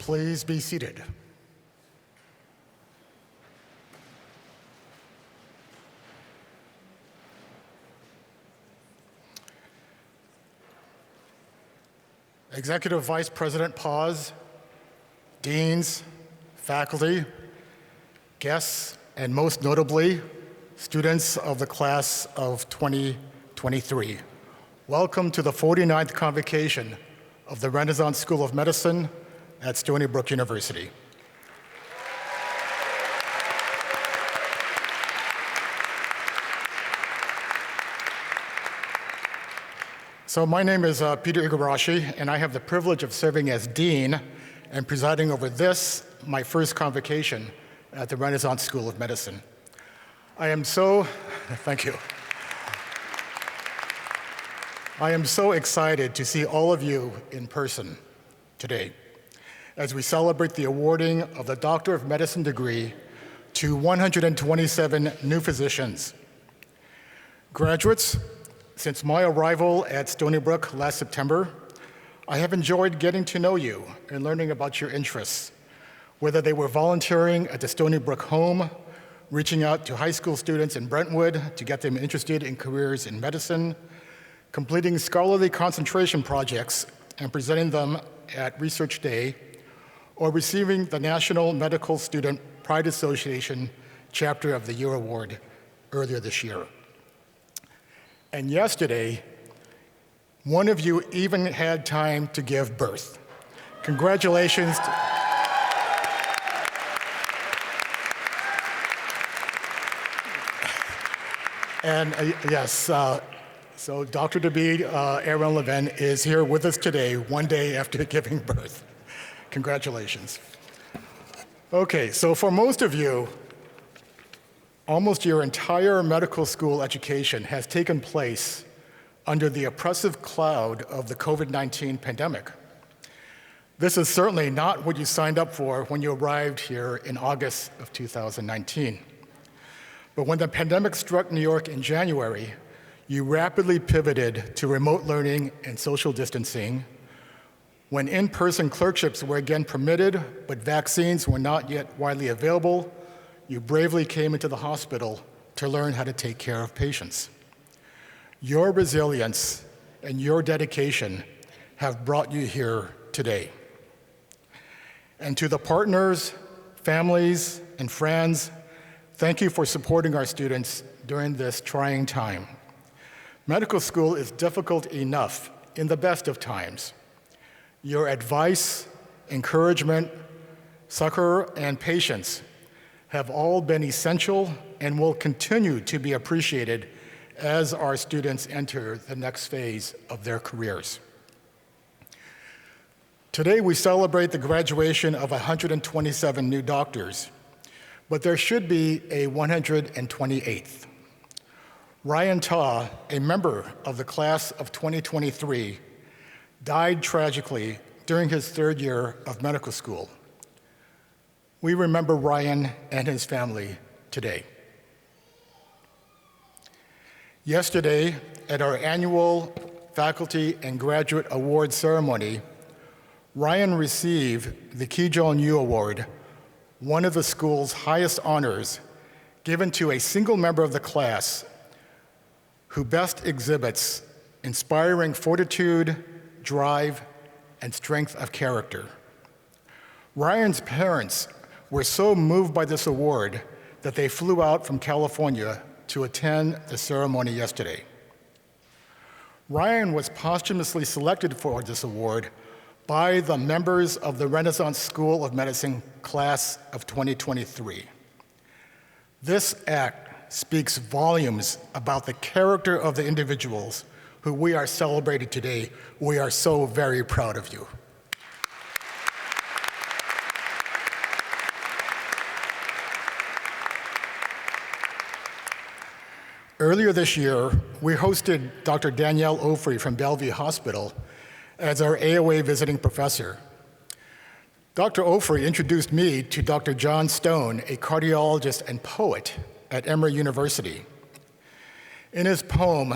Please be seated. Executive Vice President Paz, deans, faculty, guests, and most notably, students of the class of 2023. Welcome to the 49th Convocation of the Renaissance School of Medicine at Stony Brook University. So my name is Peter Igarashi, and I have the privilege of serving as Dean and presiding over this, my first convocation at the Renaissance School of Medicine. Thank you. I am so excited to see all of you in person today as we celebrate the awarding of the Doctor of Medicine degree to 127 new physicians. Graduates, since my arrival at Stony Brook last September, I have enjoyed getting to know you and learning about your interests, whether they were volunteering at the Stony Brook home, reaching out to high school students in Brentwood to get them interested in careers in medicine, completing scholarly concentration projects and presenting them at Research Day, or receiving the National Medical Student Pride Association Chapter of the Year Award earlier this year. And yesterday, one of you even had time to give birth. Congratulations. So Dr. David Aaron Levin is here with us today, one day after giving birth. Congratulations. Okay, so for most of you, almost your entire medical school education has taken place under the oppressive cloud of the COVID-19 pandemic. This is certainly not what you signed up for when you arrived here in August of 2019. But when the pandemic struck New York in January, you rapidly pivoted to remote learning and social distancing. When in-person clerkships were again permitted, but vaccines were not yet widely available, you bravely came into the hospital to learn how to take care of patients. Your resilience and your dedication have brought you here today. And to the partners, families, and friends, thank you for supporting our students during this trying time. Medical school is difficult enough in the best of times. Your advice, encouragement, succor, and patience have all been essential and will continue to be appreciated as our students enter the next phase of their careers. Today, we celebrate the graduation of 127 new doctors, but there should be a 128th. Ryan Ta, a member of the class of 2023, died tragically during his third year of medical school. We remember Ryan and his family today. Yesterday, at our annual Faculty and Graduate Award ceremony, Ryan received the Ki Jong Yu Award, one of the school's highest honors, given to a single member of the class who best exhibits inspiring fortitude, drive, and strength of character. Ryan's parents were so moved by this award that they flew out from California to attend the ceremony yesterday. Ryan was posthumously selected for this award by the members of the Renaissance School of Medicine class of 2023. This act speaks volumes about the character of the individuals who we are celebrating today. We are so very proud of you. Earlier this year, we hosted Dr. Danielle Ofri from Bellevue Hospital as our AOA visiting professor. Dr. Ofri introduced me to Dr. John Stone, a cardiologist and poet at Emory University. In his poem,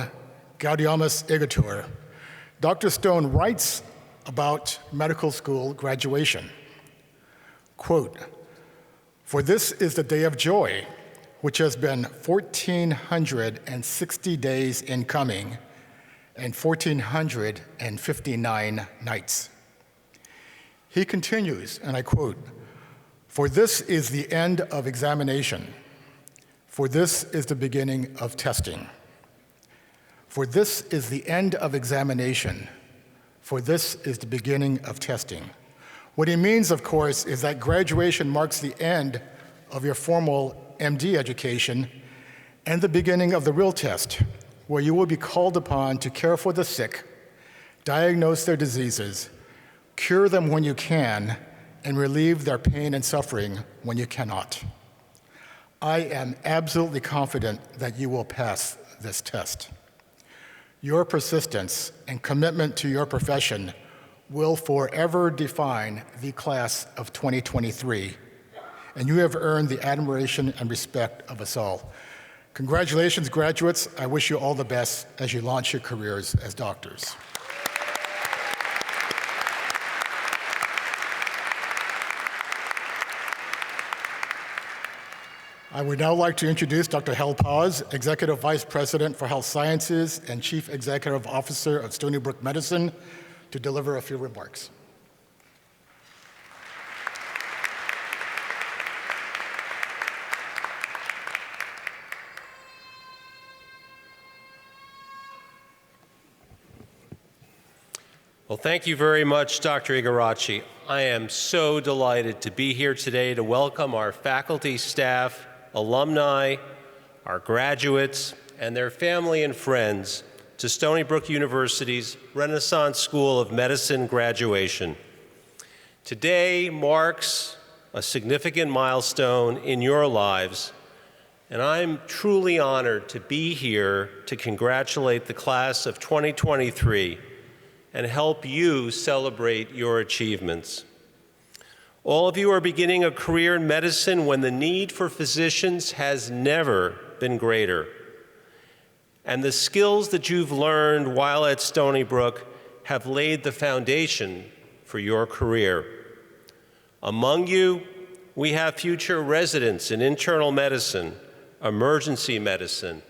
Gaudiamus Igitur, Dr. Stone writes about medical school graduation. Quote, "For this is the day of joy, which has been 1,460 days in coming and 1,459 nights." He continues, and I quote, "For this is the end of examination. For this is the beginning of testing. For this is the end of examination. For this is the beginning of testing." What he means, of course, is that graduation marks the end of your formal MD education and the beginning of the real test, where you will be called upon to care for the sick, diagnose their diseases, cure them when you can, and relieve their pain and suffering when you cannot. I am absolutely confident that you will pass this test. Your persistence and commitment to your profession will forever define the class of 2023, and you have earned the admiration and respect of us all. Congratulations, graduates. I wish you all the best as you launch your careers as doctors. I would now like to introduce Dr. Hal Paz, Executive Vice President for Health Sciences and Chief Executive Officer of Stony Brook Medicine, to deliver a few remarks. Well, thank you very much, Dr. Igarashi. I am so delighted to be here today to welcome our faculty, staff, alumni, our graduates, and their family and friends to Stony Brook University's Renaissance School of Medicine graduation. Today marks a significant milestone in your lives, and I'm truly honored to be here to congratulate the class of 2023 and help you celebrate your achievements. All of you are beginning a career in medicine when the need for physicians has never been greater. And the skills that you've learned while at Stony Brook have laid the foundation for your career. Among you, we have future residents in internal medicine, emergency medicine,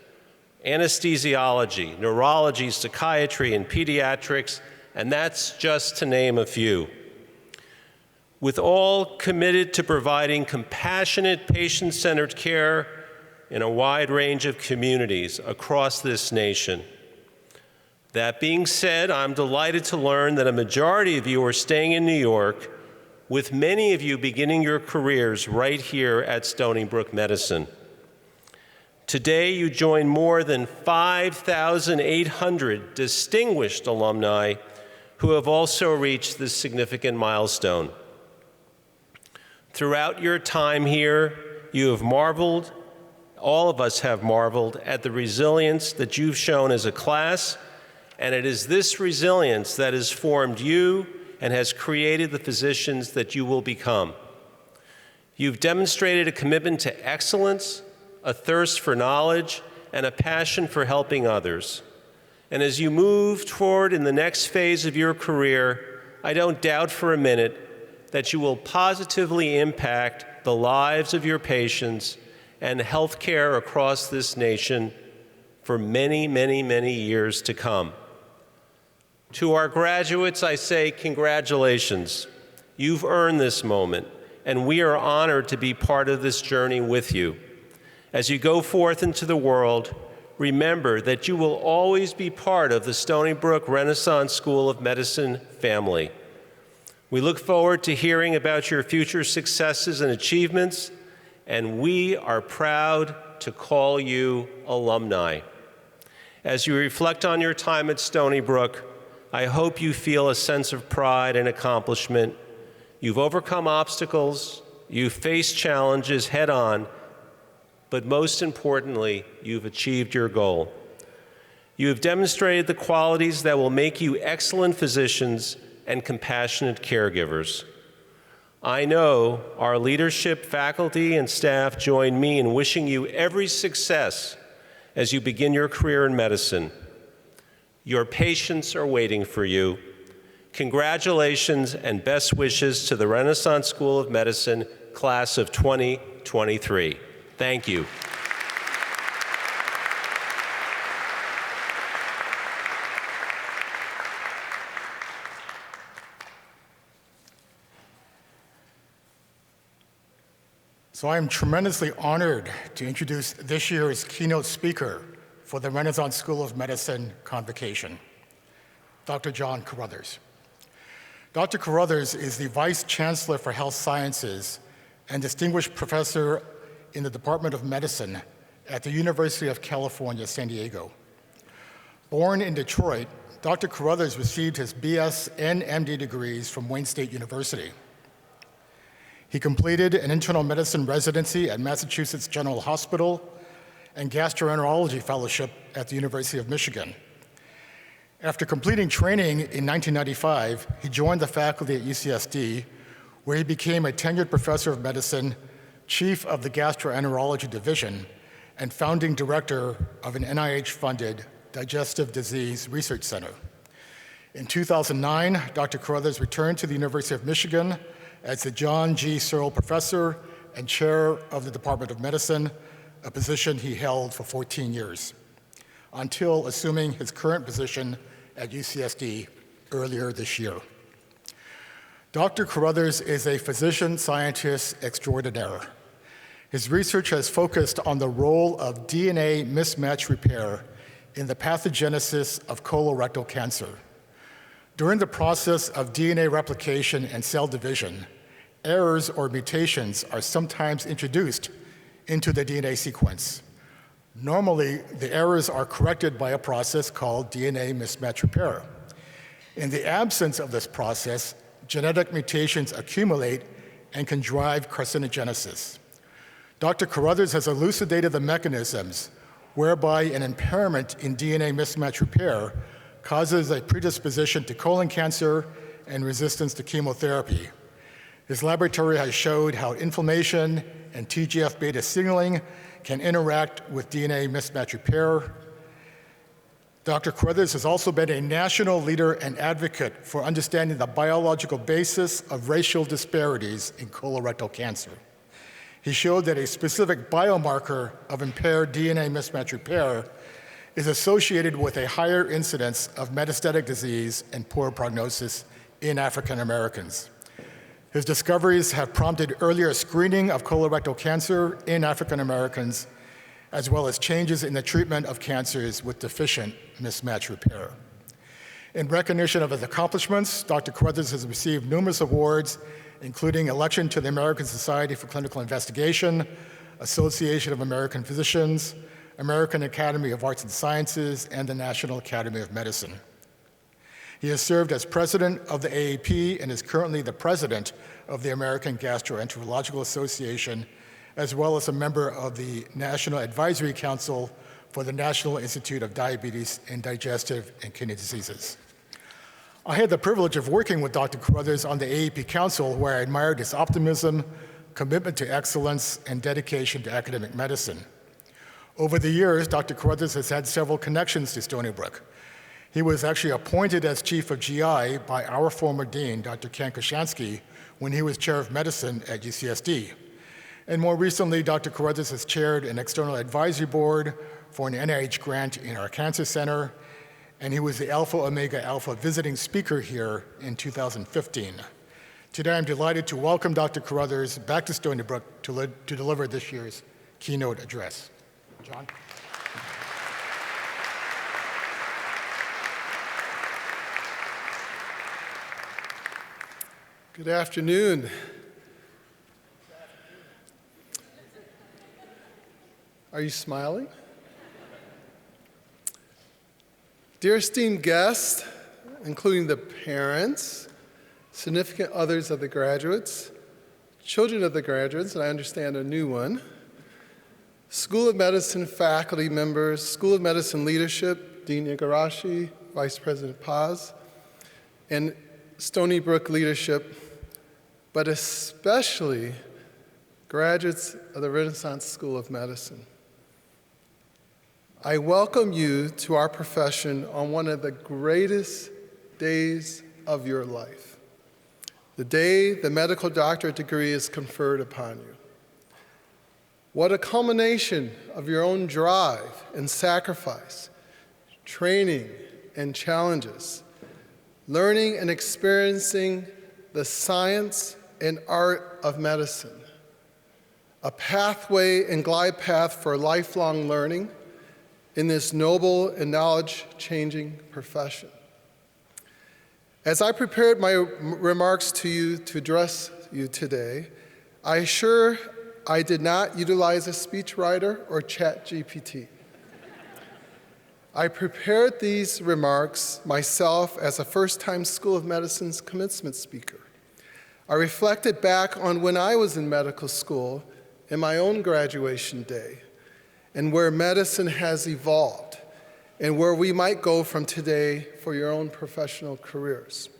anesthesiology, neurology, psychiatry, and pediatrics, and that's just to name a few. With all committed to providing compassionate, patient-centered care in a wide range of communities across this nation. That being said, I'm delighted to learn that a majority of you are staying in New York, with many of you beginning your careers right here at Stony Brook Medicine. Today, you join more than 5,800 distinguished alumni who have also reached this significant milestone. Throughout your time here, you have marveled, all of us have marveled, at the resilience that you've shown as a class, and it is this resilience that has formed you and has created the physicians that you will become. You've demonstrated a commitment to excellence, a thirst for knowledge, and a passion for helping others. And as you move toward in the next phase of your career, I don't doubt for a minute that you will positively impact the lives of your patients and healthcare across this nation for many, many, many years to come. To our graduates, I say congratulations. You've earned this moment, and we are honored to be part of this journey with you. As you go forth into the world, remember that you will always be part of the Stony Brook Renaissance School of Medicine family. We look forward to hearing about your future successes and achievements, and we are proud to call you alumni. As you reflect on your time at Stony Brook, I hope you feel a sense of pride and accomplishment. You've overcome obstacles, you've faced challenges head-on, but most importantly, you've achieved your goal. You have demonstrated the qualities that will make you excellent physicians and compassionate caregivers. I know our leadership, faculty, and staff join me in wishing you every success as you begin your career in medicine. Your patients are waiting for you. Congratulations and best wishes to the Renaissance School of Medicine class of 2023. Thank you. So I am tremendously honored to introduce this year's keynote speaker for the Renaissance School of Medicine Convocation, Dr. John Carruthers. Dr. Carruthers is the Vice Chancellor for Health Sciences and Distinguished Professor in the Department of Medicine at the University of California, San Diego. Born in Detroit, Dr. Carruthers received his BS and MD degrees from Wayne State University. He completed an internal medicine residency at Massachusetts General Hospital and gastroenterology fellowship at the University of Michigan. After completing training in 1995, he joined the faculty at UCSD, where he became a tenured professor of medicine, chief of the gastroenterology division, and founding director of an NIH-funded digestive disease research center. In 2009, Dr. Carruthers returned to the University of Michigan as the John G. Searle Professor and Chair of the Department of Medicine, a position he held for 14 years, until assuming his current position at UCSD earlier this year. Dr. Carruthers is a physician-scientist extraordinaire. His research has focused on the role of DNA mismatch repair in the pathogenesis of colorectal cancer. During the process of DNA replication and cell division, errors or mutations are sometimes introduced into the DNA sequence. Normally, the errors are corrected by a process called DNA mismatch repair. In the absence of this process, genetic mutations accumulate and can drive carcinogenesis. Dr. Carruthers has elucidated the mechanisms whereby an impairment in DNA mismatch repair causes a predisposition to colon cancer and resistance to chemotherapy. His laboratory has showed how inflammation and TGF-beta signaling can interact with DNA mismatch repair. Dr. Carruthers has also been a national leader and advocate for understanding the biological basis of racial disparities in colorectal cancer. He showed that a specific biomarker of impaired DNA mismatch repair is associated with a higher incidence of metastatic disease and poor prognosis in African Americans. His discoveries have prompted earlier screening of colorectal cancer in African Americans, as well as changes in the treatment of cancers with deficient mismatch repair. In recognition of his accomplishments, Dr. Carruthers has received numerous awards, including election to the American Society for Clinical Investigation, Association of American Physicians, American Academy of Arts and Sciences, and the National Academy of Medicine. He has served as president of the AAP and is currently the president of the American Gastroenterological Association, as well as a member of the National Advisory Council for the National Institute of Diabetes and Digestive and Kidney Diseases. I had the privilege of working with Dr. Carruthers on the AAP Council, where I admired his optimism, commitment to excellence, and dedication to academic medicine. Over the years, Dr. Carruthers has had several connections to Stony Brook. He was actually appointed as chief of GI by our former dean, Dr. Ken Koshansky, when he was chair of medicine at UCSD. And more recently, Dr. Carruthers has chaired an external advisory board for an NIH grant in our cancer center, and he was the Alpha Omega Alpha visiting speaker here in 2015. Today, I'm delighted to welcome Dr. Carruthers back to Stony Brook to deliver this year's keynote address. John? Good afternoon. Are you smiling? Dear esteemed guests, including the parents, significant others of the graduates, children of the graduates, and I understand a new one, School of Medicine faculty members, School of Medicine leadership, Dean Igarashi, Vice President Paz, and Stony Brook leadership, but especially graduates of the Renaissance School of Medicine. I welcome you to our profession on one of the greatest days of your life, the day the medical doctorate degree is conferred upon you. What a culmination of your own drive and sacrifice, training and challenges, learning and experiencing the science and art of medicine, a pathway and glide path for lifelong learning in this noble and knowledge-changing profession. As I prepared my remarks to you to address you today, I assure I did not utilize a speechwriter or ChatGPT. I prepared these remarks myself as a first-time School of Medicine's commencement speaker. I reflected back on when I was in medical school and my own graduation day, and where medicine has evolved, and where we might go from today for your own professional careers.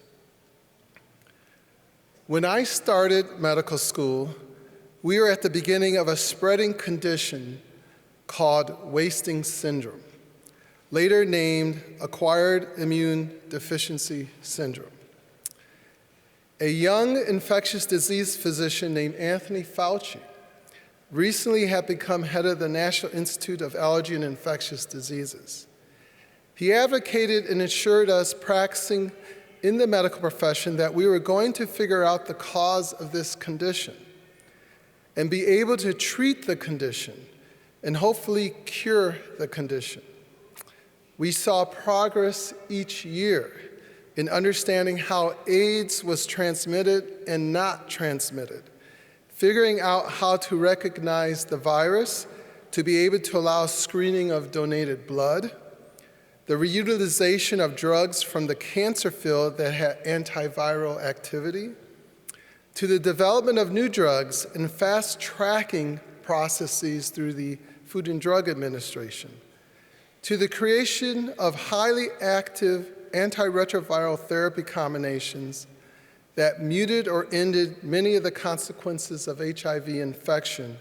When I started medical school, we were at the beginning of a spreading condition called wasting syndrome, later named acquired immune deficiency syndrome. A young infectious disease physician named Anthony Fauci recently had become head of the National Institute of Allergy and Infectious Diseases. He advocated and assured us practicing in the medical profession that we were going to figure out the cause of this condition and be able to treat the condition and hopefully cure the condition. We saw progress each year in understanding how AIDS was transmitted and not transmitted, figuring out how to recognize the virus to be able to allow screening of donated blood, the reutilization of drugs from the cancer field that had antiviral activity, to the development of new drugs and fast-tracking processes through the Food and Drug Administration, to the creation of highly active antiretroviral therapy combinations that muted or ended many of the consequences of HIV infection,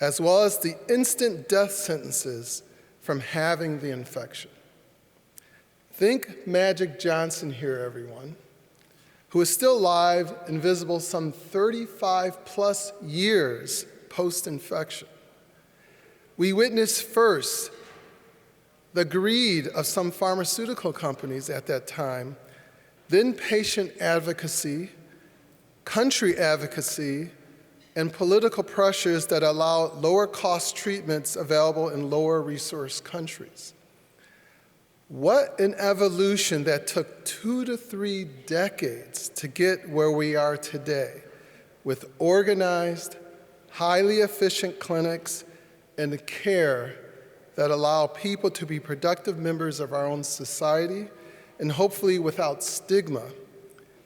as well as the instant death sentences from having the infection. Think Magic Johnson here, everyone, who is still alive and visible some 35+ years post-infection. We witnessed first the greed of some pharmaceutical companies at that time, then patient advocacy, country advocacy, and political pressures that allow lower cost treatments available in lower resource countries. What an evolution that took 2 to 3 decades to get where we are today, with organized, highly efficient clinics and care that allow people to be productive members of our own society, and hopefully without stigma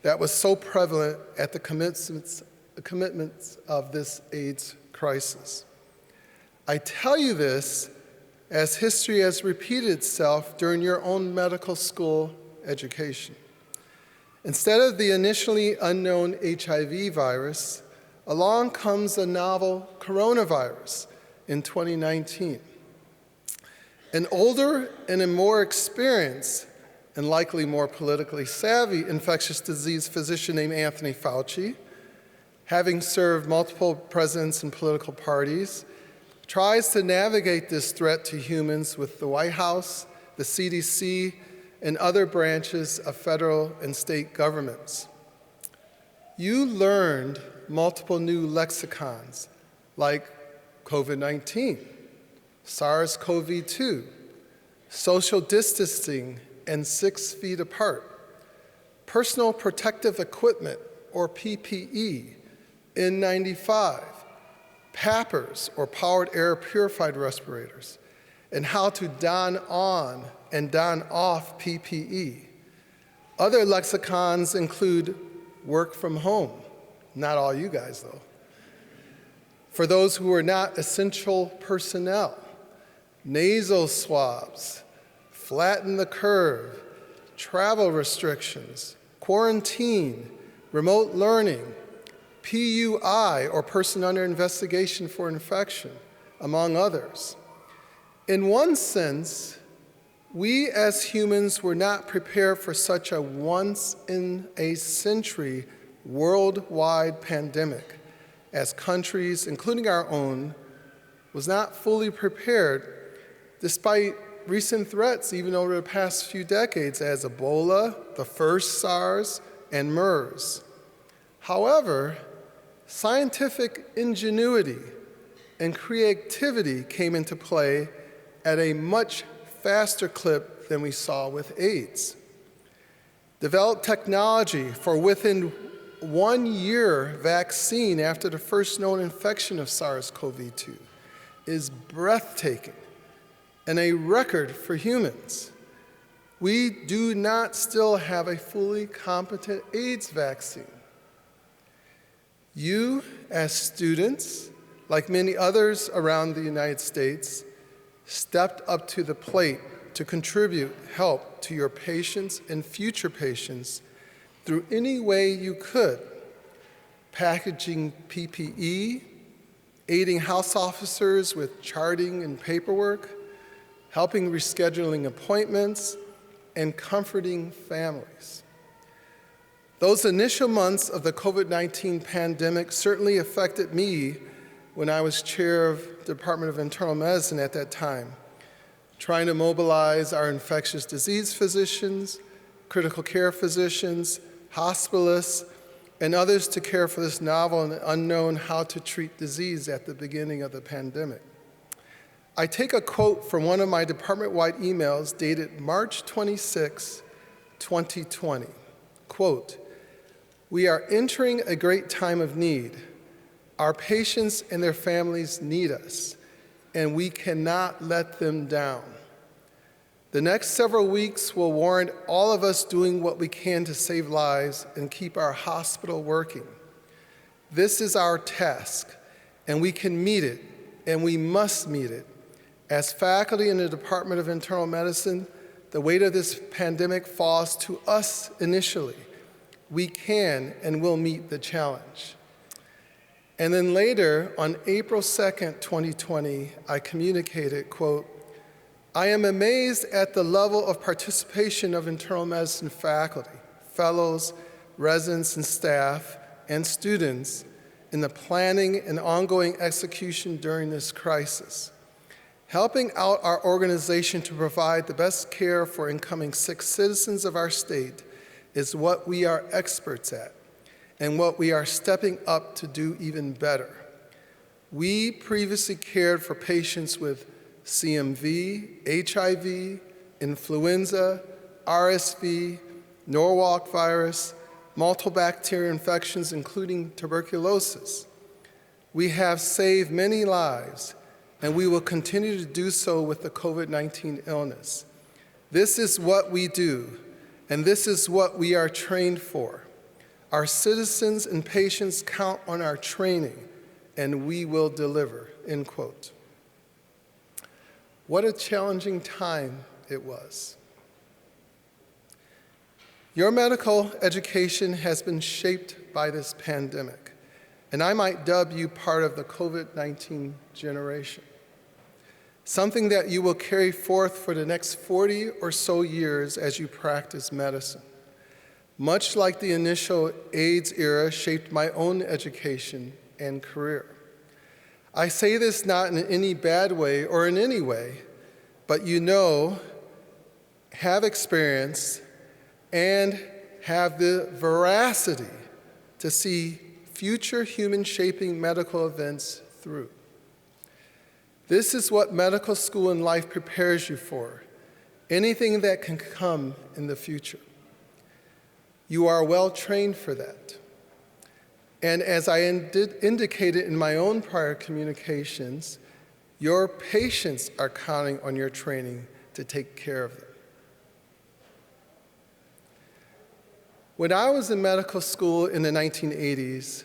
that was so prevalent at the commitments of this AIDS crisis. I tell you this as history has repeated itself during your own medical school education. Instead of the initially unknown HIV virus, along comes a novel coronavirus in 2019. An older and a more experienced and likely more politically savvy infectious disease physician named Anthony Fauci, having served multiple presidents and political parties, tries to navigate this threat to humans with the White House, the CDC, and other branches of federal and state governments. You learned multiple new lexicons like COVID-19, SARS-CoV-2, social distancing and 6 feet apart, personal protective equipment or PPE, N95, PAPRs or powered air purified respirators, and how to don on and don off PPE. Other lexicons include work from home, not all you guys though. For those who are not essential personnel, nasal swabs, flatten the curve, travel restrictions, quarantine, remote learning, PUI, or person under investigation for infection, among others. In one sense, We as humans were not prepared for such a once-in-a-century worldwide pandemic, as countries, including our own, was not fully prepared despite recent threats even over the past few decades as Ebola, the first SARS, and MERS. However, scientific ingenuity and creativity came into play at a much faster clip than we saw with AIDS. Developed technology for within 1 year vaccine after the first known infection of SARS-CoV-2 is breathtaking and a record for humans. We do not still have a fully competent AIDS vaccine. You, as students, like many others around the United States, stepped up to the plate to contribute help to your patients and future patients through any way you could, packaging PPE, aiding house officers with charting and paperwork, helping rescheduling appointments, and comforting families. Those initial months of the COVID-19 pandemic certainly affected me when I was chair of the Department of Internal Medicine at that time, trying to mobilize our infectious disease physicians, critical care physicians, hospitalists, and others to care for this novel and unknown how to treat disease at the beginning of the pandemic. I take a quote from one of my department-wide emails dated March 26, 2020. Quote, "We are entering a great time of need. Our patients and their families need us, and we cannot let them down. The next several weeks will warrant all of us doing what we can to save lives and keep our hospital working. This is our task, and we can meet it, and we must meet it. As faculty in the Department of Internal Medicine, the weight of this pandemic falls to us initially. We can and will meet the challenge." And then later, on April 2nd, 2020, I communicated, quote, "I am amazed at the level of participation of internal medicine faculty, fellows, residents and staff, and students in the planning and ongoing execution during this crisis. Helping out our organization to provide the best care for incoming sick citizens of our state is what we are experts at, and what we are stepping up to do even better. We previously cared for patients with CMV, HIV, influenza, RSV, Norwalk virus, multiple bacterial infections, including tuberculosis. We have saved many lives, and we will continue to do so with the COVID-19 illness. This is what we do, and this is what we are trained for. Our citizens and patients count on our training, and we will deliver," end quote. What a challenging time it was. Your medical education has been shaped by this pandemic, and I might dub you part of the COVID-19 generation, something that you will carry forth for the next 40 or so years as you practice medicine. Much like the initial AIDS era shaped my own education and career. I say this not in any bad way or in any way, but you know, have experienced, and have the veracity to see future human-shaping medical events through. This is what medical school and life prepares you for, anything that can come in the future. You are well trained for that. And as I indicated in my own prior communications, your patients are counting on your training to take care of them. When I was in medical school in the 1980s,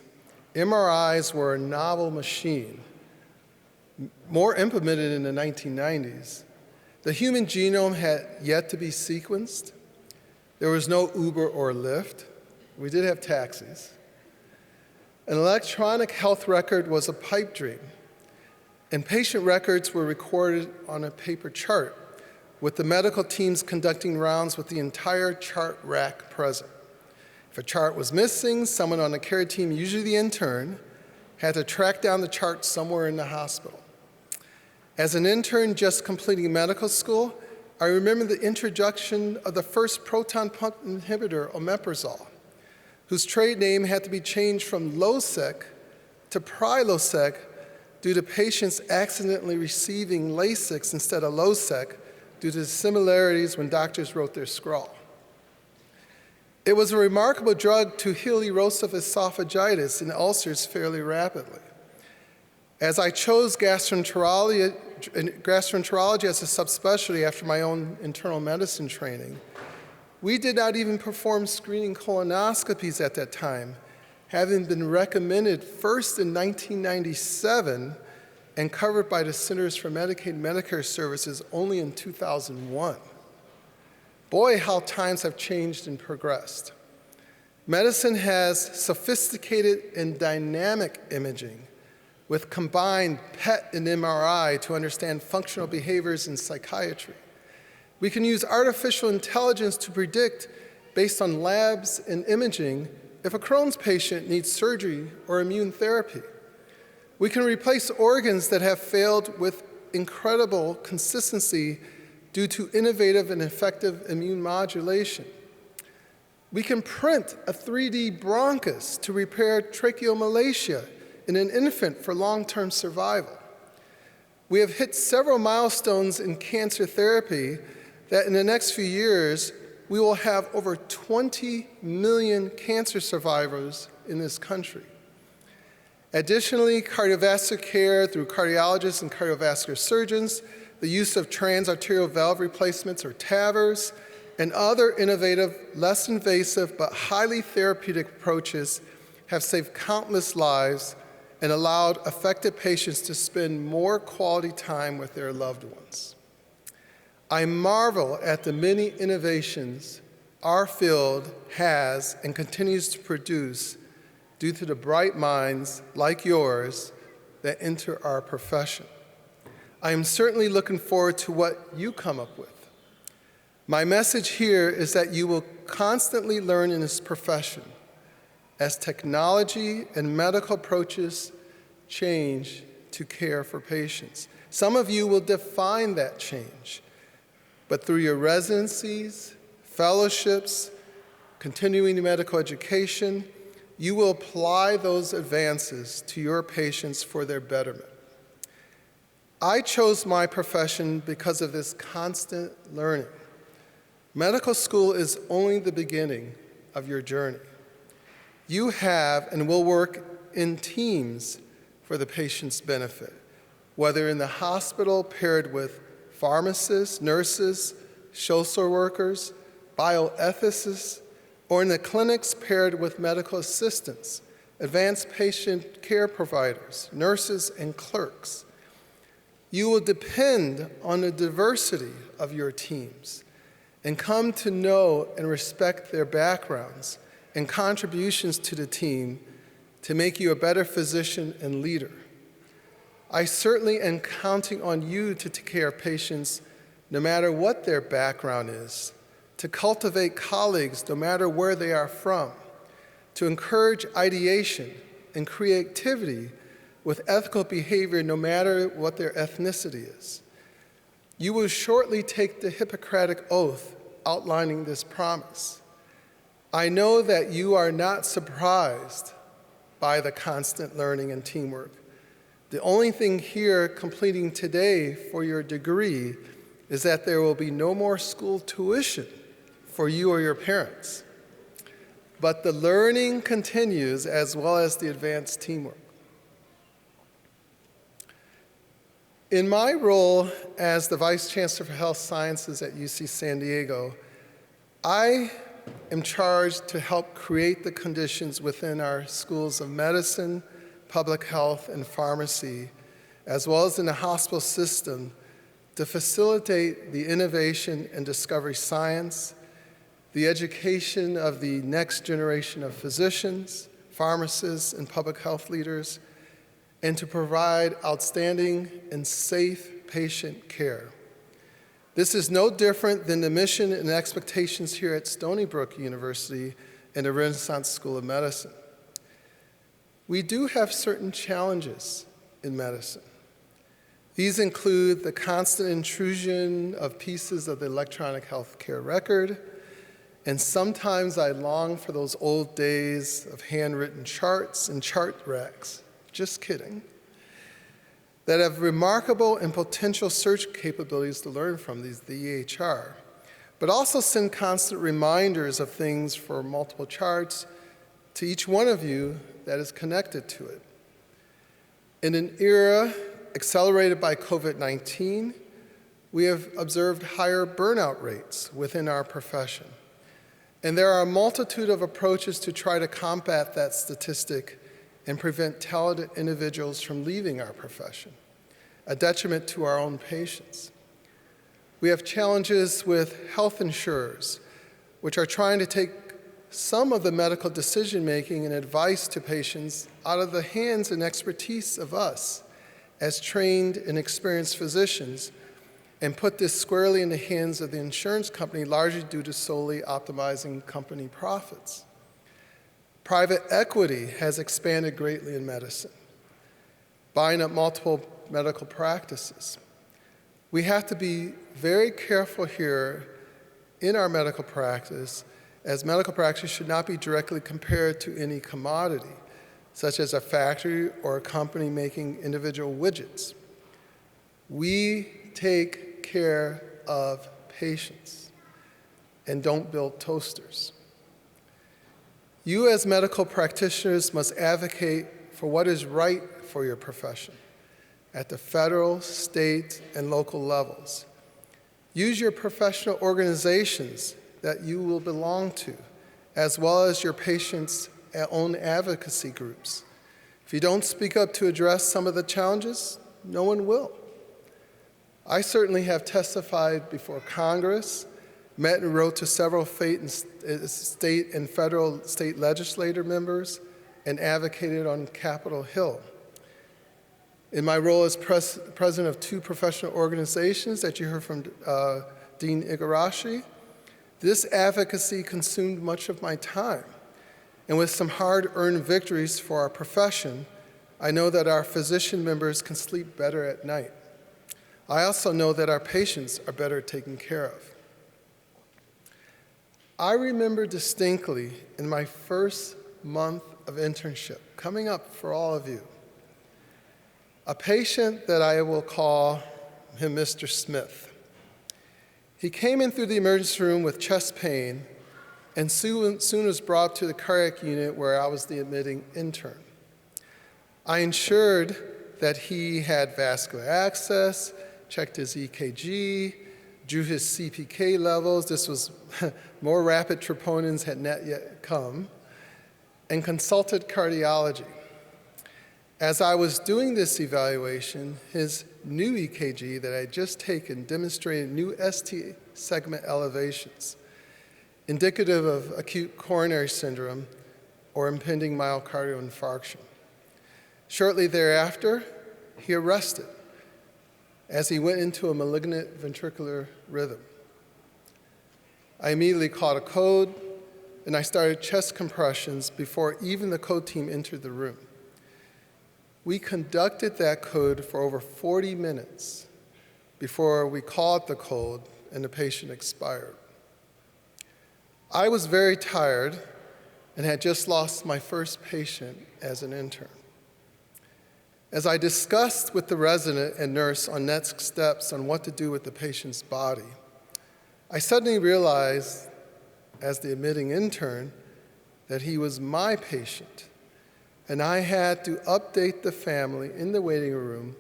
MRIs were a novel machine, more implemented in the 1990s. The human genome had yet to be sequenced. There was no Uber or Lyft. We did have taxis. An electronic health record was a pipe dream, and patient records were recorded on a paper chart, with the medical teams conducting rounds with the entire chart rack present. If a chart was missing, someone on the care team, usually the intern, had to track down the chart somewhere in the hospital. As an intern just completing medical school, I remember the introduction of the first proton pump inhibitor, omeprazole, whose trade name had to be changed from Losec to Prilosec due to patients accidentally receiving Lasix instead of Losec due to the similarities when doctors wrote their scrawl. It was a remarkable drug to heal erosive esophagitis and ulcers fairly rapidly. As I chose gastroenterology as a subspecialty after my own internal medicine training, we did not even perform screening colonoscopies at that time, having been recommended first in 1997 and covered by the Centers for Medicaid and Medicare Services only in 2001. Boy, how times have changed and progressed. Medicine has sophisticated and dynamic imaging with combined PET and MRI to understand functional behaviors in psychiatry. We can use artificial intelligence to predict, based on labs and imaging, if a Crohn's patient needs surgery or immune therapy. We can replace organs that have failed with incredible consistency due to innovative and effective immune modulation. We can print a 3D bronchus to repair tracheomalacia in an infant for long-term survival. We have hit several milestones in cancer therapy that in the next few years, we will have over 20 million cancer survivors in this country. Additionally, cardiovascular care through cardiologists and cardiovascular surgeons, the use of transarterial valve replacements or TAVRs, and other innovative, less invasive, but highly therapeutic approaches have saved countless lives and allowed affected patients to spend more quality time with their loved ones. I marvel at the many innovations our field has and continues to produce due to the bright minds like yours that enter our profession. I am certainly looking forward to what you come up with. My message here is that you will constantly learn in this profession as technology and medical approaches change to care for patients. Some of you will define that change, but through your residencies, fellowships, continuing medical education, you will apply those advances to your patients for their betterment. I chose my profession because of this constant learning. Medical school is only the beginning of your journey. You have and will work in teams for the patient's benefit, whether in the hospital paired with pharmacists, nurses, social workers, bioethicists, or in the clinics paired with medical assistants, advanced patient care providers, nurses, and clerks. You will depend on the diversity of your teams and come to know and respect their backgrounds and contributions to the team to make you a better physician and leader. I certainly am counting on you to take care of patients no matter what their background is, to cultivate colleagues no matter where they are from, to encourage ideation and creativity with ethical behavior no matter what their ethnicity is. You will shortly take the Hippocratic oath outlining this promise. I know that you are not surprised by the constant learning and teamwork. The only thing here completing today for your degree is that there will be no more school tuition for you or your parents. But the learning continues as well as the advanced teamwork. In my role as the Vice Chancellor for Health Sciences at UC San Diego, I am charged to help create the conditions within our schools of medicine, public health, and pharmacy, as well as in the hospital system, to facilitate the innovation and discovery science, the education of the next generation of physicians, pharmacists, and public health leaders, and to provide outstanding and safe patient care. This is no different than the mission and expectations here at Stony Brook University and the Renaissance School of Medicine. We do have certain challenges in medicine. These include the constant intrusion of pieces of the electronic health care record, and sometimes I long for those old days of handwritten charts and chart racks, just kidding, that have remarkable and potential search capabilities to learn from, the EHR, but also send constant reminders of things for multiple charts to each one of you that is connected to it. In an era accelerated by COVID-19, we have observed higher burnout rates within our profession. And there are a multitude of approaches to try to combat that statistic and prevent talented individuals from leaving our profession, a detriment to our own patients. We have challenges with health insurers, which are trying to take some of the medical decision-making and advice to patients out of the hands and expertise of us as trained and experienced physicians and put this squarely in the hands of the insurance company, largely due to solely optimizing company profits. Private equity has expanded greatly in medicine, buying up multiple medical practices. We have to be very careful here in our medical practice, as medical practice should not be directly compared to any commodity, such as a factory or a company making individual widgets. We take care of patients and don't build toasters. You as medical practitioners must advocate for what is right for your profession at the federal, state, and local levels. Use your professional organizations that you will belong to, as well as your patients' own advocacy groups. If you don't speak up to address some of the challenges, no one will. I certainly have testified before Congress, met and wrote to several state and federal state legislator members, and advocated on Capitol Hill. In my role as president of 2 professional organizations that you heard from Dean Igarashi, this advocacy consumed much of my time. And with some hard-earned victories for our profession, I know that our physician members can sleep better at night. I also know that our patients are better taken care of. I remember distinctly in my first month of internship, coming up for all of you, a patient that I will call him Mr. Smith. He came in through the emergency room with chest pain and soon was brought to the cardiac unit where I was the admitting intern. I ensured that he had vascular access, checked his EKG, drew his CPK levels. This was more rapid troponins had not yet come, and consulted cardiology. As I was doing this evaluation, his new EKG that I had just taken demonstrated new ST segment elevations, indicative of acute coronary syndrome or impending myocardial infarction. Shortly thereafter, he arrested as he went into a malignant ventricular rhythm. I immediately called a code, and I started chest compressions before even the code team entered the room. We conducted that code for over 40 minutes before we called the code and the patient expired. I was very tired and had just lost my first patient as an intern. As I discussed with the resident and nurse on next steps on what to do with the patient's body, I suddenly realized, as the admitting intern, that he was my patient, and I had to update the family in the waiting room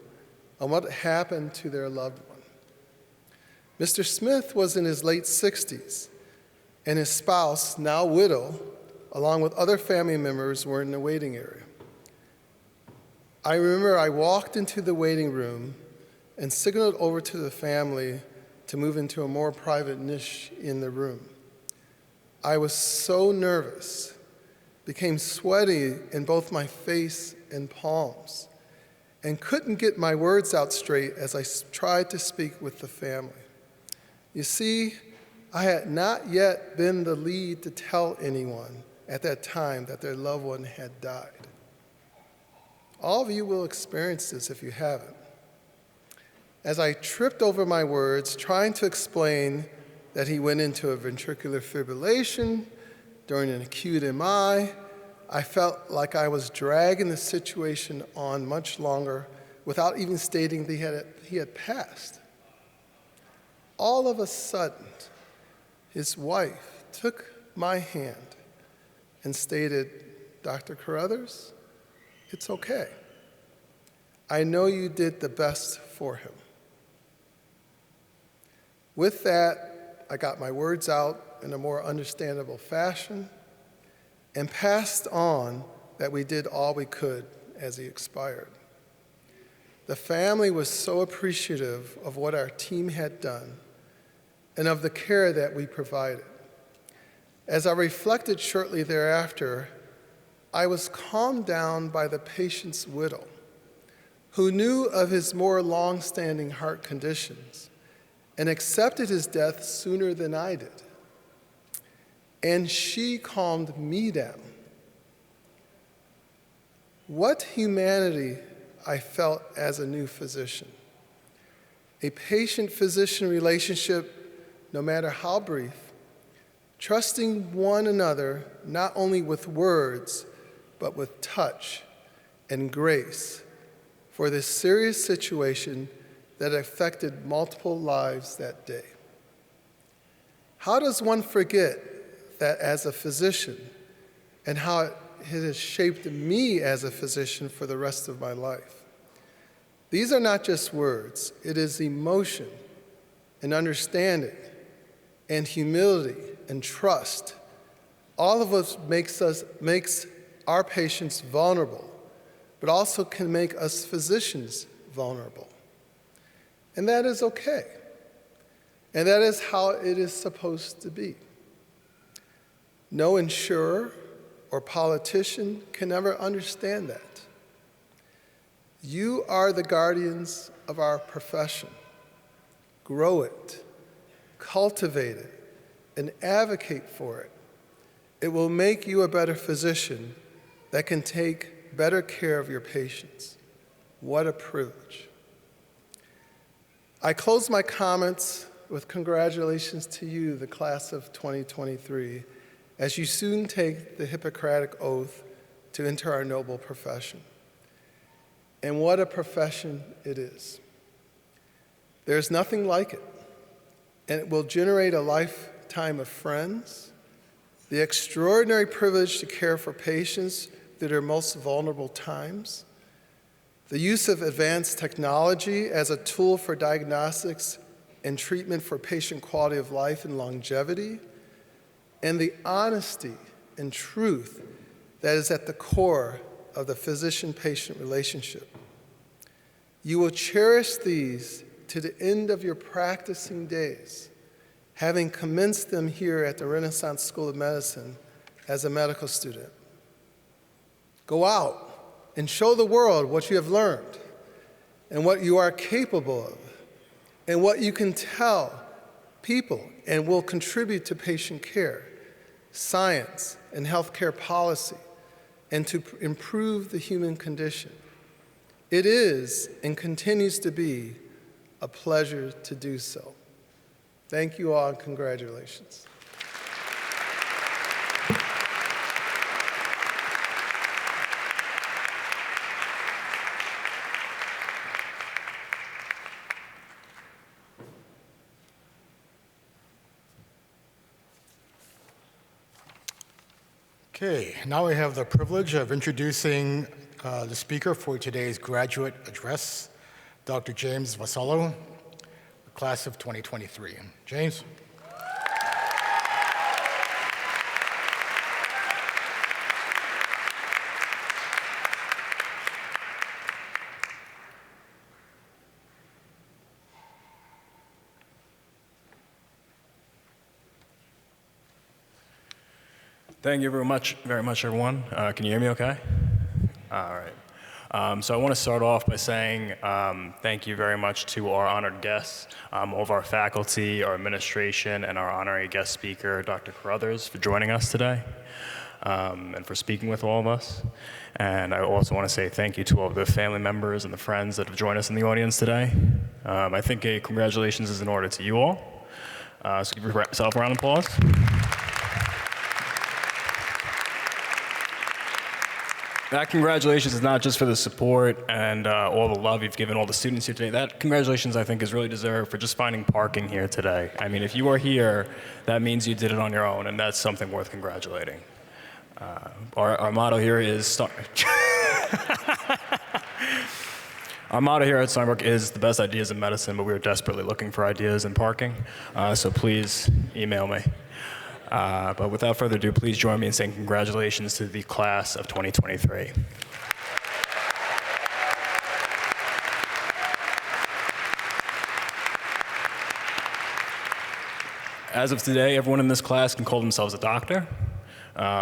on what happened to their loved one. Mr. Smith was in his late 60s, and his spouse, now widow, along with other family members, were in the waiting area. I remember I walked into the waiting room and signaled over to the family to move into a more private niche in the room. I was so nervous, became sweaty in both my face and palms, and couldn't get my words out straight as I tried to speak with the family. You see, I had not yet been the lead to tell anyone at that time that their loved one had died. All of you will experience this if you haven't. As I tripped over my words, trying to explain that he went into a ventricular fibrillation during an acute MI, I felt like I was dragging the situation on much longer without even stating that he had passed. All of a sudden, his wife took my hand and stated, "Dr. Carruthers, it's okay. I know you did the best for him." With that, I got my words out in a more understandable fashion and passed on that we did all we could as he expired. The family was so appreciative of what our team had done and of the care that we provided. As I reflected shortly thereafter, I was calmed down by the patient's widow, who knew of his more long-standing heart conditions and accepted his death sooner than I did. And she calmed me down. What humanity I felt as a new physician. A patient-physician relationship, no matter how brief, trusting one another not only with words, but with touch and grace for this serious situation that affected multiple lives that day. How does one forget that as a physician and how it has shaped me as a physician for the rest of my life? These are not just words, it is emotion and understanding and humility and trust. All of us makes our patients vulnerable, but also can make us physicians vulnerable. And that is okay. And that is how it is supposed to be. No insurer or politician can ever understand that. You are the guardians of our profession. Grow it, cultivate it, and advocate for it. It will make you a better physician that can take better care of your patients. What a privilege. I close my comments with congratulations to you, the class of 2023, as you soon take the Hippocratic oath to enter our noble profession. And what a profession it is. There's nothing like it, and it will generate a lifetime of friends, the extraordinary privilege to care for patients through their most vulnerable times, the use of advanced technology as a tool for diagnostics and treatment for patient quality of life and longevity, and the honesty and truth that is at the core of the physician-patient relationship. You will cherish these to the end of your practicing days, having commenced them here at the Renaissance School of Medicine as a medical student. Go out and show the world what you have learned and what you are capable of and what you can tell people and will contribute to patient care, science, and healthcare policy, and to improve the human condition. It is and continues to be a pleasure to do so. Thank you all and congratulations. Okay, now I have the privilege of introducing the speaker for today's graduate address, Dr. James Vasallo, class of 2023. James? Thank you very much, everyone. Can you hear me okay? All right. So I want to start off by saying thank you very much to our honored guests, all of our faculty, our administration, and our honorary guest speaker, Dr. Carruthers, for joining us today and for speaking with all of us. And I also want to say thank you to all of the family members and the friends that have joined us in the audience today. I think a congratulations is in order to you all. So give yourself a round of applause. That congratulations is not just for the support and all the love you've given all the students here today. That congratulations, I think, is really deserved for just finding parking here today. I mean, if you are here, that means you did it on your own, and that's something worth congratulating. Our motto here is our motto here at Stony Brook is the best ideas in medicine, but we are desperately looking for ideas in parking. So please email me. But without further ado, please join me in saying congratulations to the class of 2023. As of today, everyone in this class can call themselves a doctor.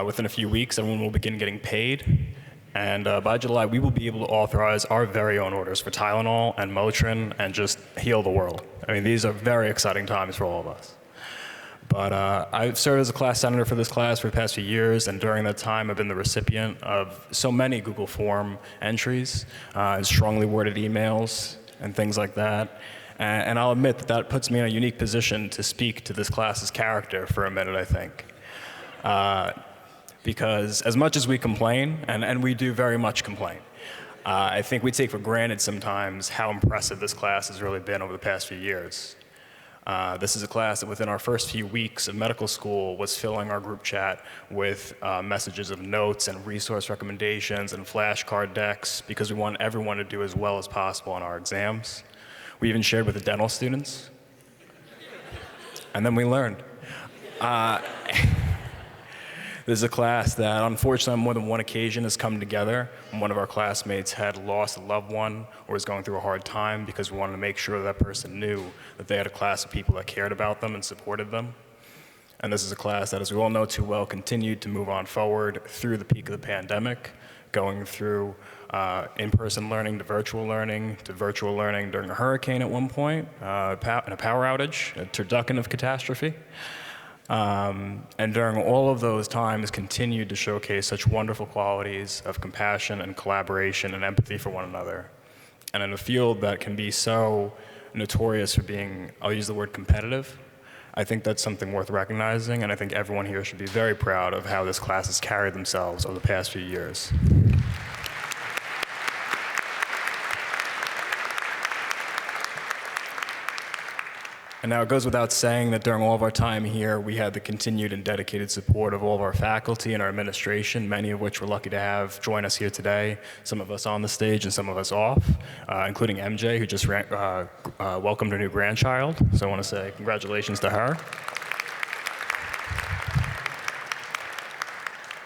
Within a few weeks, everyone will begin getting paid. And by July, we will be able to authorize our very own orders for Tylenol and Motrin and just heal the world. I mean, these are very exciting times for all of us. But I've served as a class senator for this class for the past few years, and during that time, I've been the recipient of so many Google Form entries and strongly worded emails and things like that. And I'll admit that that puts me in a unique position to speak to this class's character for a minute, I think. Because as much as we complain, and we do very much complain, I think we take for granted sometimes how impressive this class has really been over the past few years. This is a class that within our first few weeks of medical school was filling our group chat with messages of notes and resource recommendations and flashcard decks because we want everyone to do as well as possible on our exams. We even shared with the dental students. And then we learned. This is a class that, unfortunately, on more than one occasion has come together when one of our classmates had lost a loved one or was going through a hard time because we wanted to make sure that person knew that they had a class of people that cared about them and supported them. And this is a class that, as we all know too well, continued to move on forward through the peak of the pandemic, going through in-person learning to virtual learning during a hurricane at one point, and a power outage, a turducken of catastrophe. And during all of those times continued to showcase such wonderful qualities of compassion and collaboration and empathy for one another. And in a field that can be so notorious for being, I'll use the word competitive, I think that's something worth recognizing, and I think everyone here should be very proud of how this class has carried themselves over the past few years. And now it goes without saying that during all of our time here, we had the continued and dedicated support of all of our faculty and our administration, many of which we're lucky to have join us here today, some of us on the stage and some of us off, including MJ, who just welcomed her new grandchild. So I want to say congratulations to her.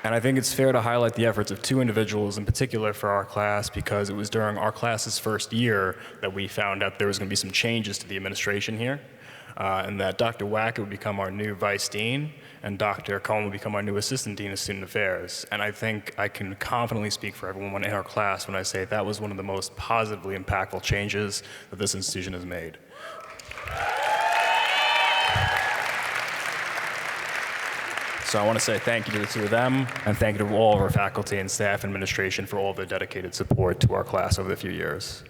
And I think it's fair to highlight the efforts of two individuals in particular for our class because it was during our class's first year that we found out there was going to be some changes to the administration here. And that Dr. Wackett would become our new vice dean, and Dr. Cohen would become our new assistant dean of student affairs. And I think I can confidently speak for everyone in our class when I say that was one of the most positively impactful changes that this institution has made. So I want to say thank you to the two of them, and thank you to all of our faculty and staff and administration for all of their dedicated support to our class over the few years.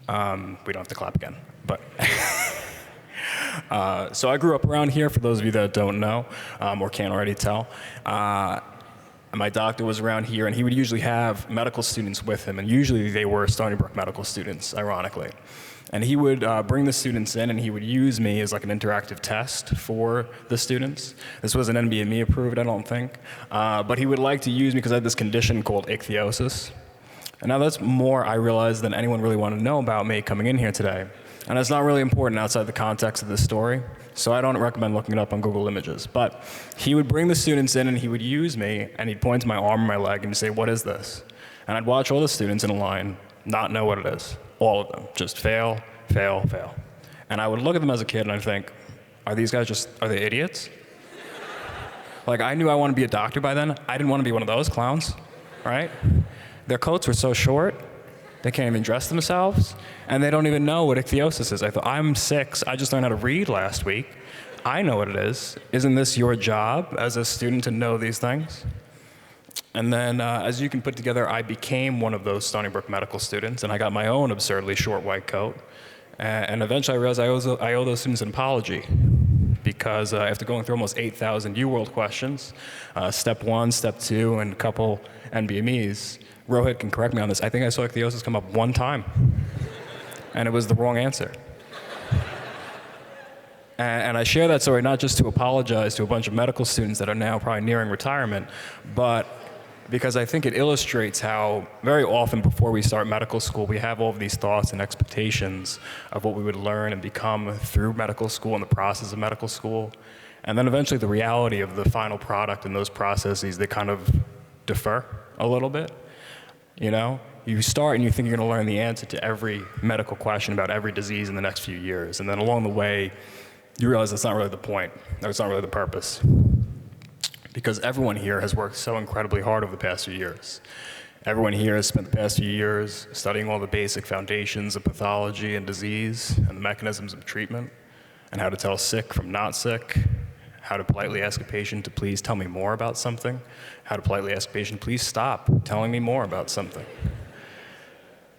We don't have to clap again, but. So I grew up around here, for those of you that don't know or can't already tell. My doctor was around here, and he would usually have medical students with him, and usually they were Stony Brook medical students, ironically. And he would bring the students in, and he would use me as like an interactive test for the students. This wasn't NBME approved, I don't think. But he would like to use me because I had this condition called ichthyosis. And now that's more, I realize, than anyone really wanted to know about me coming in here today. And it's not really important outside the context of this story, so I don't recommend looking it up on Google Images. But he would bring the students in, and he would use me, and he'd point to my arm or my leg and say, "What is this?" And I'd watch all the students in a line not know what it is. All of them. Just fail, fail, fail. And I would look at them as a kid, and I'd think, are these guys are they idiots? Like, I knew I wanted to be a doctor by then. I didn't want to be one of those clowns, right? Their coats were so short, they can't even dress themselves, and they don't even know what ichthyosis is. I thought, I'm 6, I just learned how to read last week. I know what it is. Isn't this your job as a student to know these things? And then, as you can put together, I became one of those Stony Brook medical students, and I got my own absurdly short white coat. And eventually I realized I owe those students an apology, because after going through almost 8,000 UWorld questions, step 1, step 2, and a couple NBMEs, Rohit can correct me on this, I think I saw ichthyosis come up 1 time, and it was the wrong answer. And I share that story not just to apologize to a bunch of medical students that are now probably nearing retirement, but because I think it illustrates how very often before we start medical school, we have all of these thoughts and expectations of what we would learn and become through medical school and the process of medical school. And then eventually the reality of the final product and those processes, they kind of defer a little bit. You know, you start and you think you're going to learn the answer to every medical question about every disease in the next few years. And then along the way, you realize that's not really the point, or it's not really the purpose. Because everyone here has worked so incredibly hard over the past few years. Everyone here has spent the past few years studying all the basic foundations of pathology and disease and the mechanisms of treatment, and how to tell sick from not sick, how to politely ask a patient to please tell me more about something, how to politely ask a patient, please stop telling me more about something.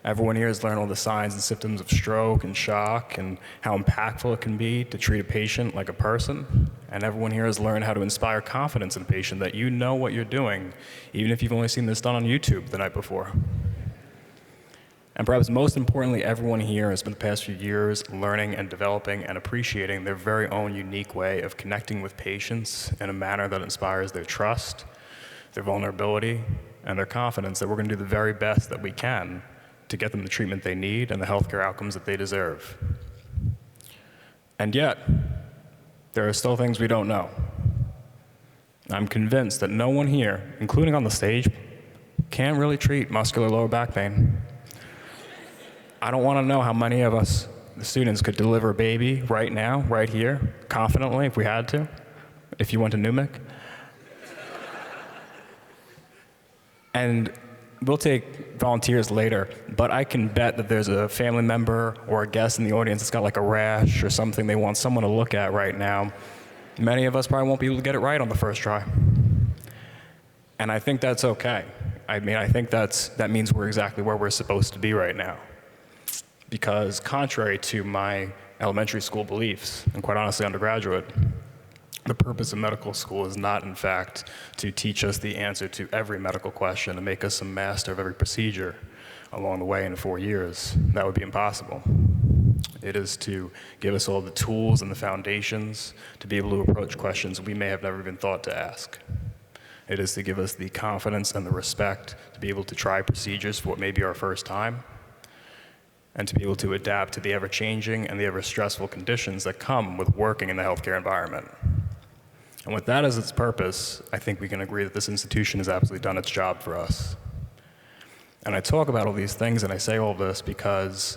Everyone here has learned all the signs and symptoms of stroke and shock and how impactful it can be to treat a patient like a person. And everyone here has learned how to inspire confidence in a patient that you know what you're doing, even if you've only seen this done on YouTube the night before. And perhaps most importantly, everyone here has spent the past few years learning and developing and appreciating their very own unique way of connecting with patients in a manner that inspires their trust, their vulnerability, and their confidence that we're going to do the very best that we can to get them the treatment they need and the healthcare outcomes that they deserve. And yet, there are still things we don't know. I'm convinced that no one here, including on the stage, can really treat muscular lower back pain. I don't want to know how many of us, the students, could deliver a baby right now, right here, confidently if we had to, if you went to NUMIC. And we'll take volunteers later, but I can bet that there's a family member or a guest in the audience that's got like a rash or something they want someone to look at right now. Many of us probably won't be able to get it right on the first try. And I think that's okay. I mean, I think that means we're exactly where we're supposed to be right now. Because contrary to my elementary school beliefs, and quite honestly undergraduate, the purpose of medical school is not, in fact, to teach us the answer to every medical question and make us a master of every procedure along the way in 4 years. That would be impossible. It is to give us all the tools and the foundations to be able to approach questions we may have never even thought to ask. It is to give us the confidence and the respect to be able to try procedures for what may be our first time, and to be able to adapt to the ever-changing and the ever-stressful conditions that come with working in the healthcare environment. And with that as its purpose, I think we can agree that this institution has absolutely done its job for us. And I talk about all these things and I say all this because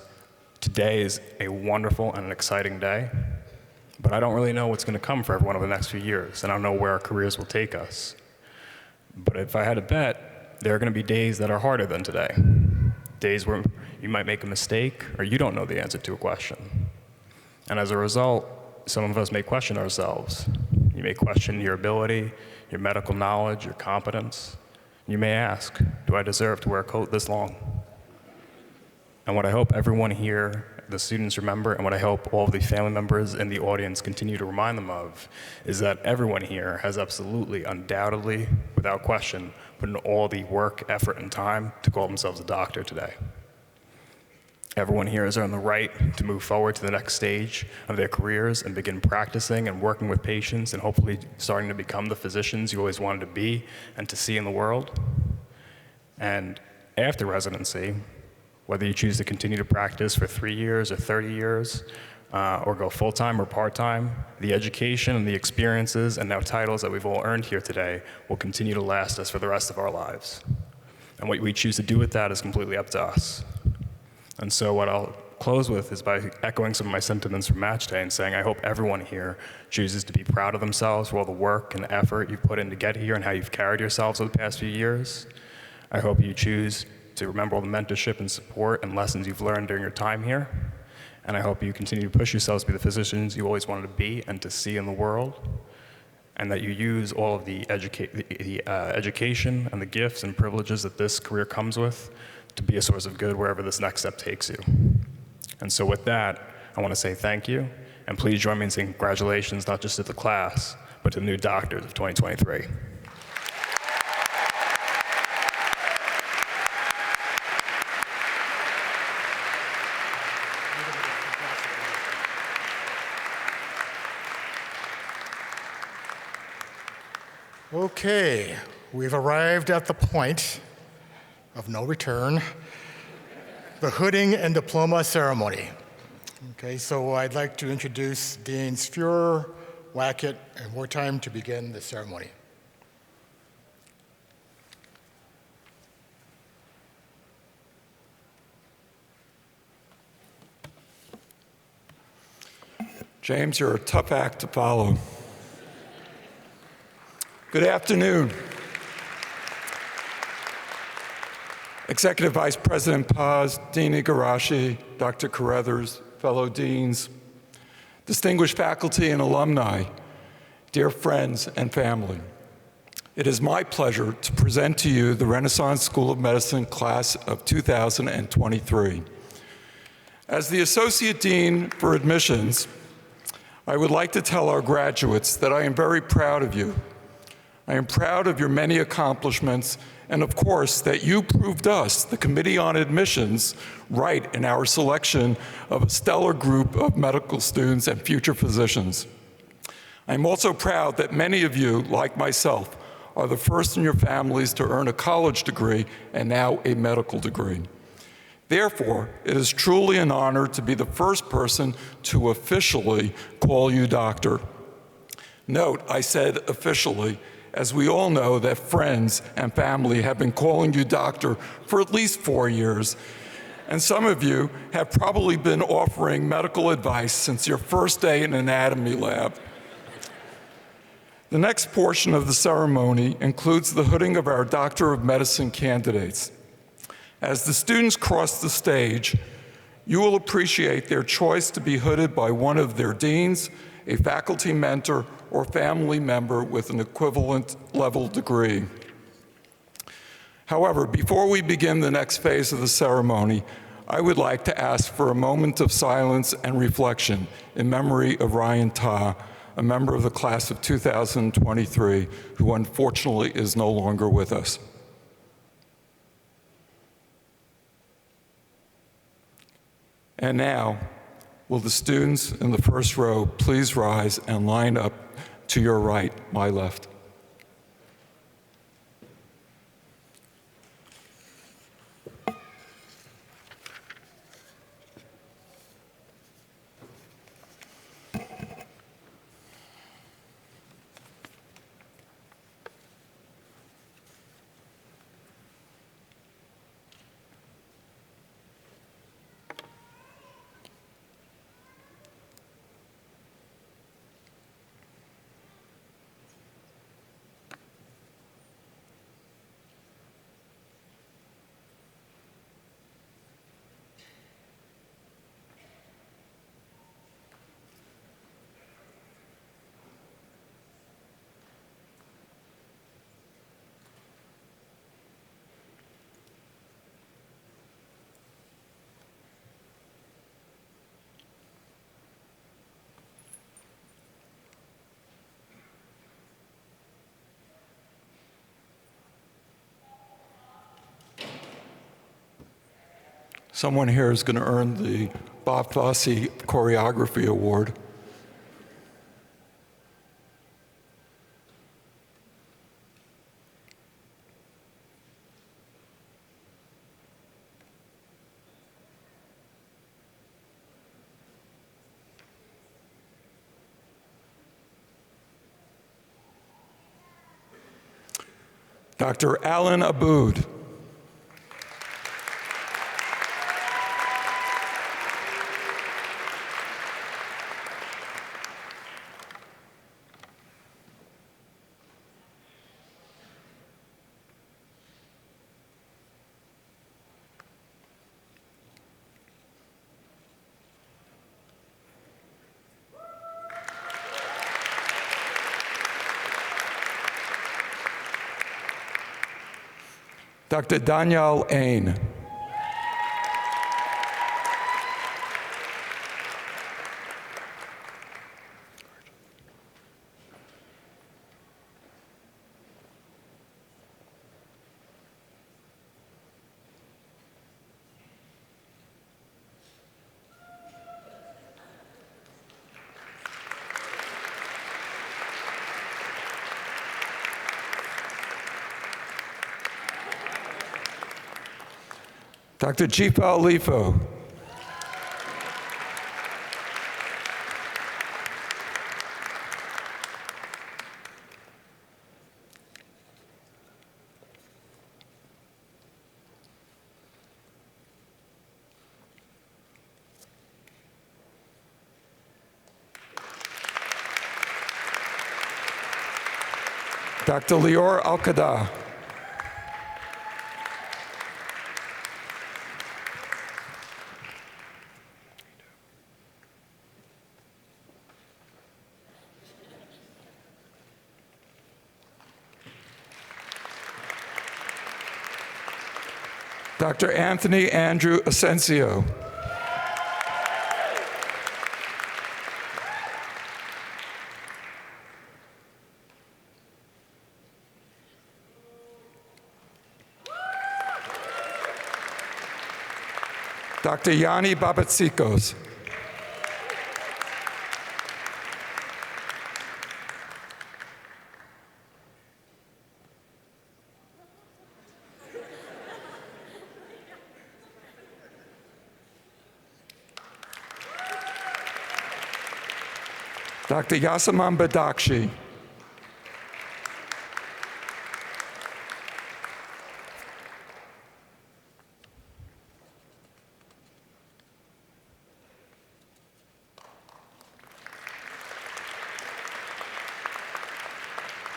today is a wonderful and an exciting day, but I don't really know what's going to come for everyone over the next few years, and I don't know where our careers will take us. But if I had to bet, there are going to be days that are harder than today. Days where you might make a mistake or you don't know the answer to a question. And as a result, some of us may question ourselves. You may question your ability, your medical knowledge, your competence. You may ask, do I deserve to wear a coat this long? And what I hope everyone here, the students remember, and what I hope all of the family members in the audience continue to remind them of, is that everyone here has absolutely, undoubtedly, without question, put in all the work, effort, and time to call themselves a doctor today. Everyone here has earned the right to move forward to the next stage of their careers and begin practicing and working with patients and hopefully starting to become the physicians you always wanted to be and to see in the world. And after residency, whether you choose to continue to practice for 3 years or 30 years, or go full-time or part-time, the education and the experiences and now titles that we've all earned here today will continue to last us for the rest of our lives. And what we choose to do with that is completely up to us. And so what I'll close with is by echoing some of my sentiments from Match Day and saying I hope everyone here chooses to be proud of themselves for all the work and the effort you've put in to get here and how you've carried yourselves over the past few years. I hope you choose to remember all the mentorship and support and lessons you've learned during your time here. And I hope you continue to push yourselves to be the physicians you always wanted to be and to see in the world, and that you use all of the education and the gifts and privileges that this career comes with to be a source of good wherever this next step takes you. And so with that, I want to say thank you, and please join me in saying congratulations not just to the class, but to the new doctors of 2023. Okay, we've arrived at the point of no return, the hooding and diploma ceremony. Okay, so I'd like to introduce Deans Fuhrer, Wackett, and Wertheim to begin the ceremony. James, you're a tough act to follow. Good afternoon. Executive Vice President Paz, Dean Igarashi, Dr. Carruthers, fellow deans, distinguished faculty and alumni, dear friends and family. It is my pleasure to present to you the Renaissance School of Medicine class of 2023. As the Associate Dean for Admissions, I would like to tell our graduates that I am very proud of you. I am proud of your many accomplishments, and of course, that you proved us, the Committee on Admissions, right in our selection of a stellar group of medical students and future physicians. I'm also proud that many of you, like myself, are the first in your families to earn a college degree and now a medical degree. Therefore, it is truly an honor to be the first person to officially call you doctor. Note, I said officially, as we all know that friends and family have been calling you doctor for at least 4 years, and some of you have probably been offering medical advice since your first day in anatomy lab. The next portion of the ceremony includes the hooding of our Doctor of Medicine candidates. As the students cross the stage, you will appreciate their choice to be hooded by one of their deans, a faculty mentor, or family member with an equivalent level degree. However, before we begin the next phase of the ceremony, I would like to ask for a moment of silence and reflection in memory of Ryan Ta, a member of the class of 2023, who unfortunately is no longer with us. And now, will the students in the first row please rise and line up to your right, my left. Someone here is going to earn the Bob Fosse Choreography Award. Dr. Alan Aboud. Dr. Danielle Ain. Dr. Chifa Alifo. Dr. Lior Al-Qadah. Dr. Anthony Andrew Asensio. Dr. Yanni Babatsikos. Dr. Yasaman Badakshi.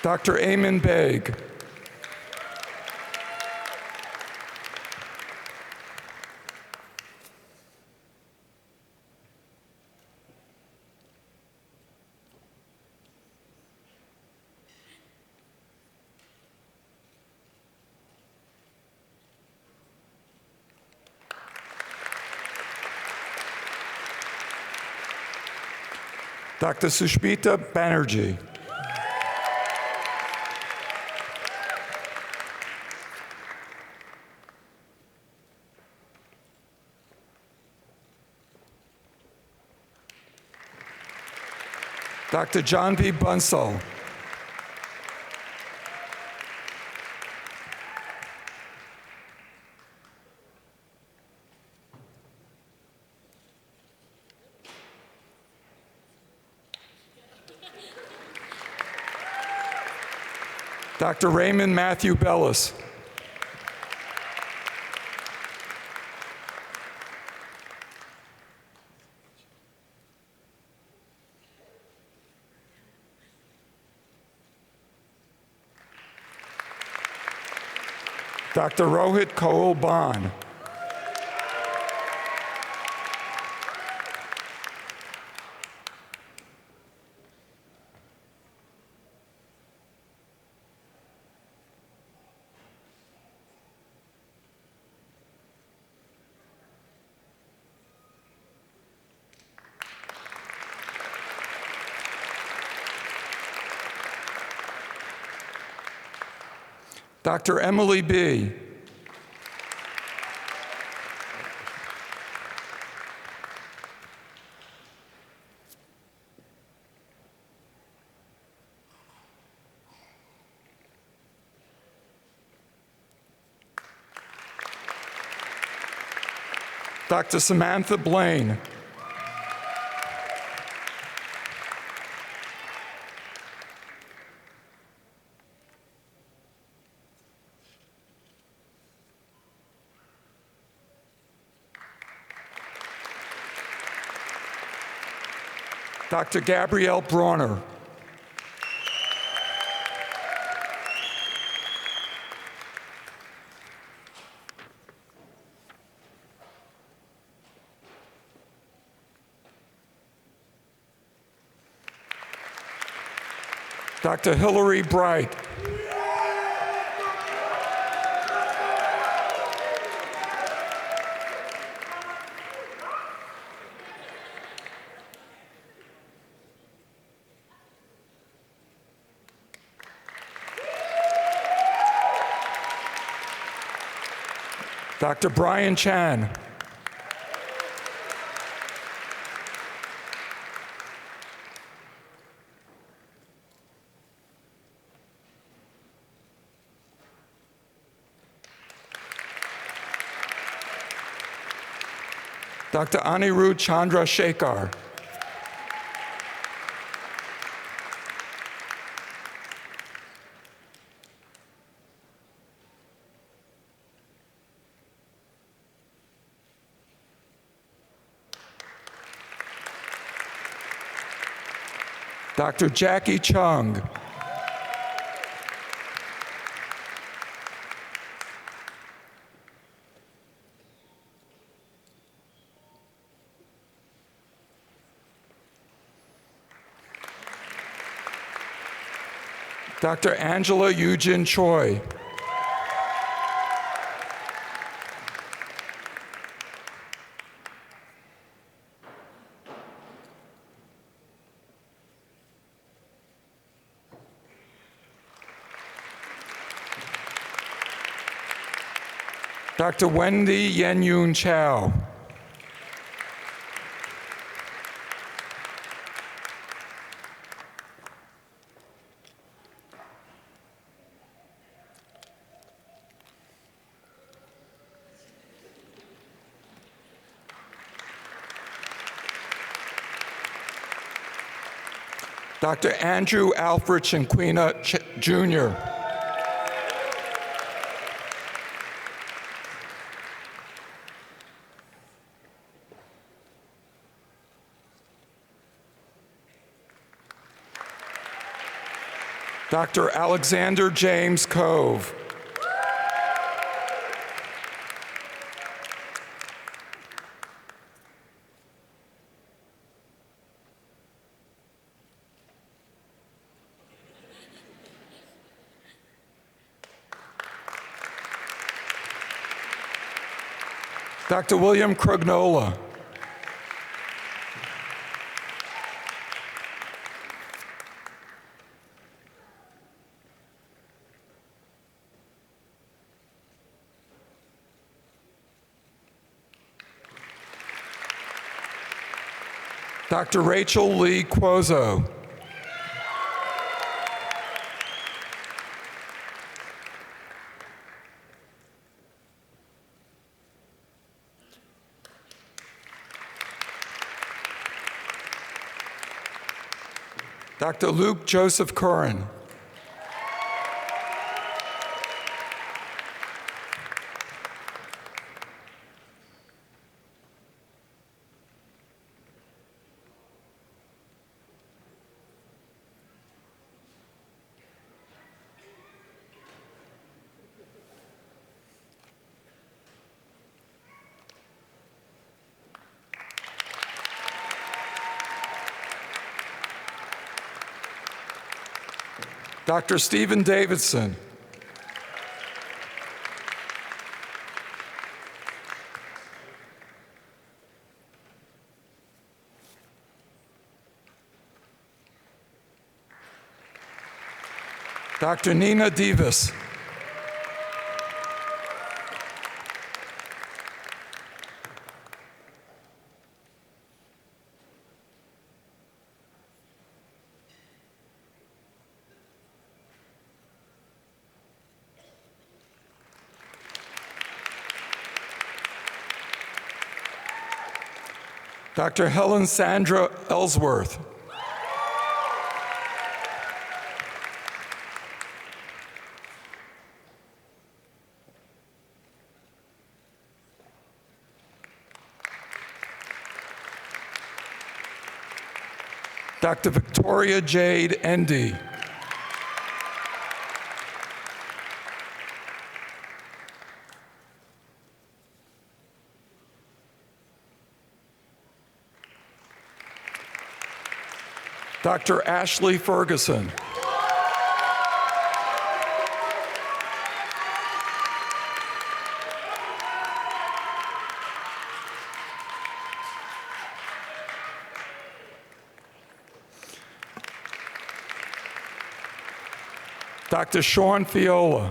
Dr. Ayman Beg. Dr. Sushmita Banerjee. Dr. John V. Bunsell. Dr. Raymond Matthew Bellis. Dr. Rohit Kaul Ban. Dr. Emily B. Dr. Samantha Blaine. Dr. Gabrielle Bronner. Dr. Hillary Bright. Dr. Brian Chan. Dr. Anirudh Chandrasekhar. Dr. Jackie Chung. Dr. Angela Eugene Choi. Dr. Wendy Yen-Yun Chow. Dr. Andrew Alfred Chinquina Jr. Dr. Alexander James Cove. Dr. William Crognola. Dr. Rachel Lee Quozo. Dr. Luke Joseph Curran. Dr. Stephen Davidson. Dr. Nina Divas. Dr. Helen Sandra Ellsworth. Dr. Victoria Jade Endy. Dr. Ashley Ferguson. Dr. Sean Fiola.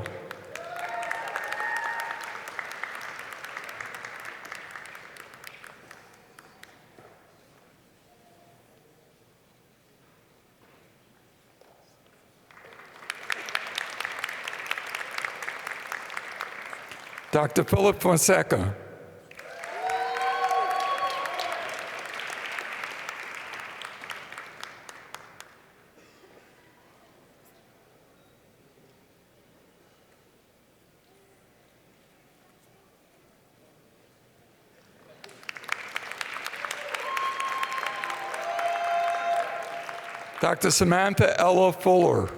Dr. Philip Fonseca. Dr. Samantha Ella Fuller.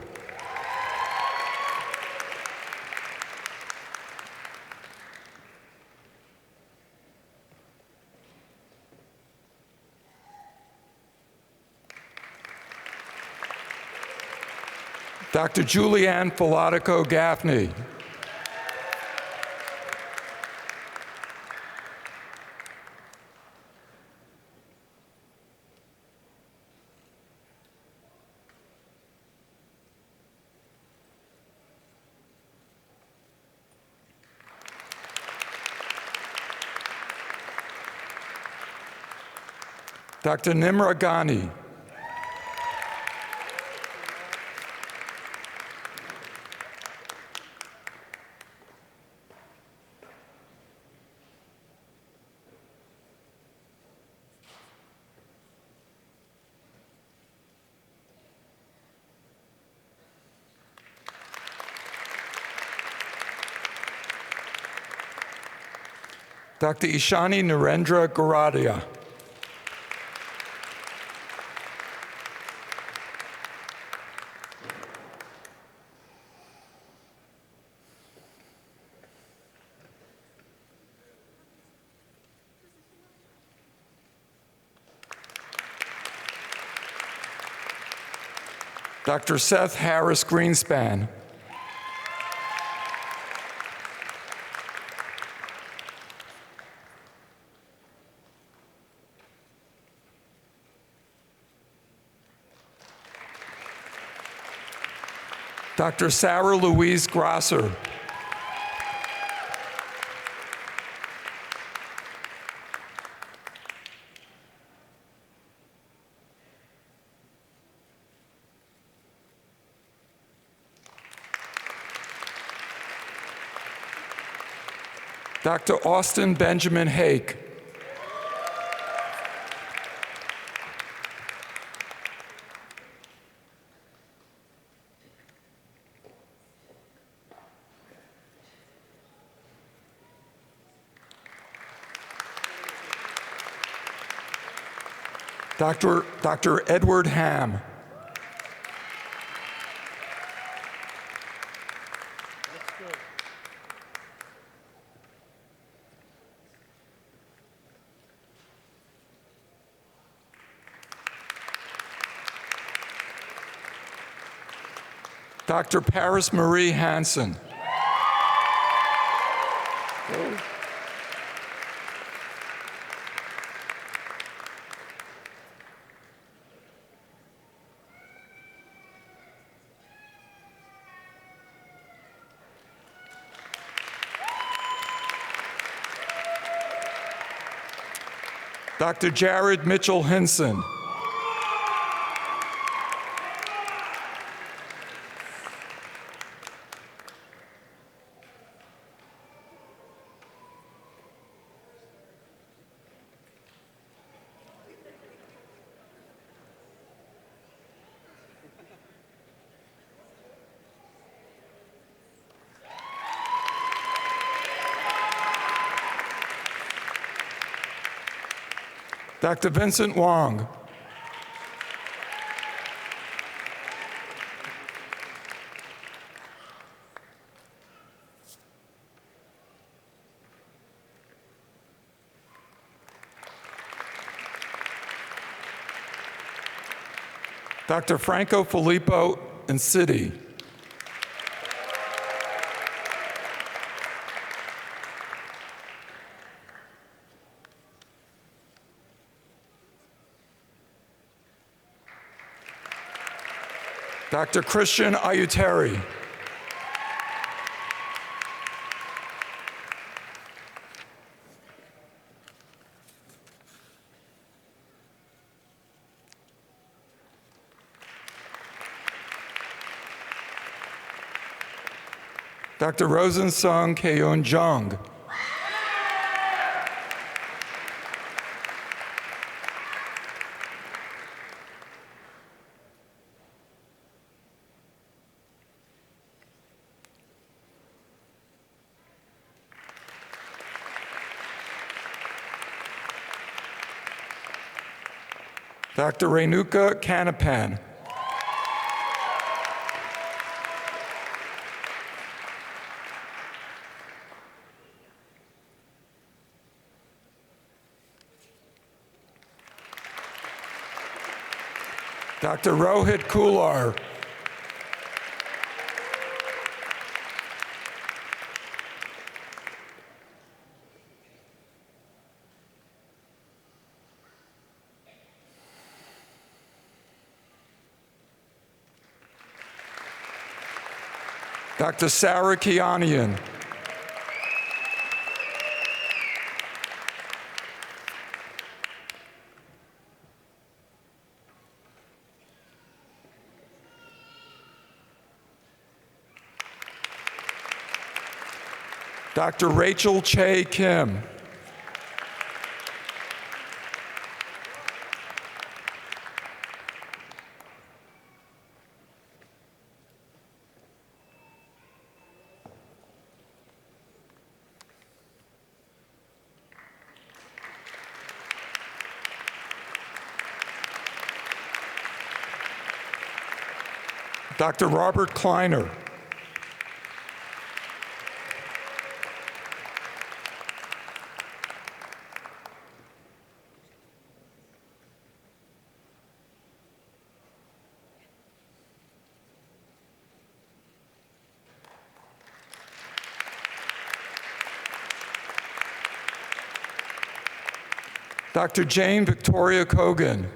Dr. Julianne Filatico Gaffney. Dr. Nimra Ghani. Dr. Ishani Narendra Goradia. Dr. Seth Harris Greenspan. Dr. Sarah Louise Grosser. Dr. Austin Benjamin Hake. Dr. Edward Ham. Dr. Paris Marie Hansen. Dr. Jared Mitchell Hinson. Dr. Vincent Wong. Dr. Franco Filippo Inciti. Dr. Christian Ayuteri. Dr. Rosensung Keun Jung. Dr. Renuka Kanapan. Dr. Rohit Kular. Dr. Sarah Kianian. Dr. Rachel Che Kim. Dr. Robert Kleiner. Dr. Jane Victoria Kogan.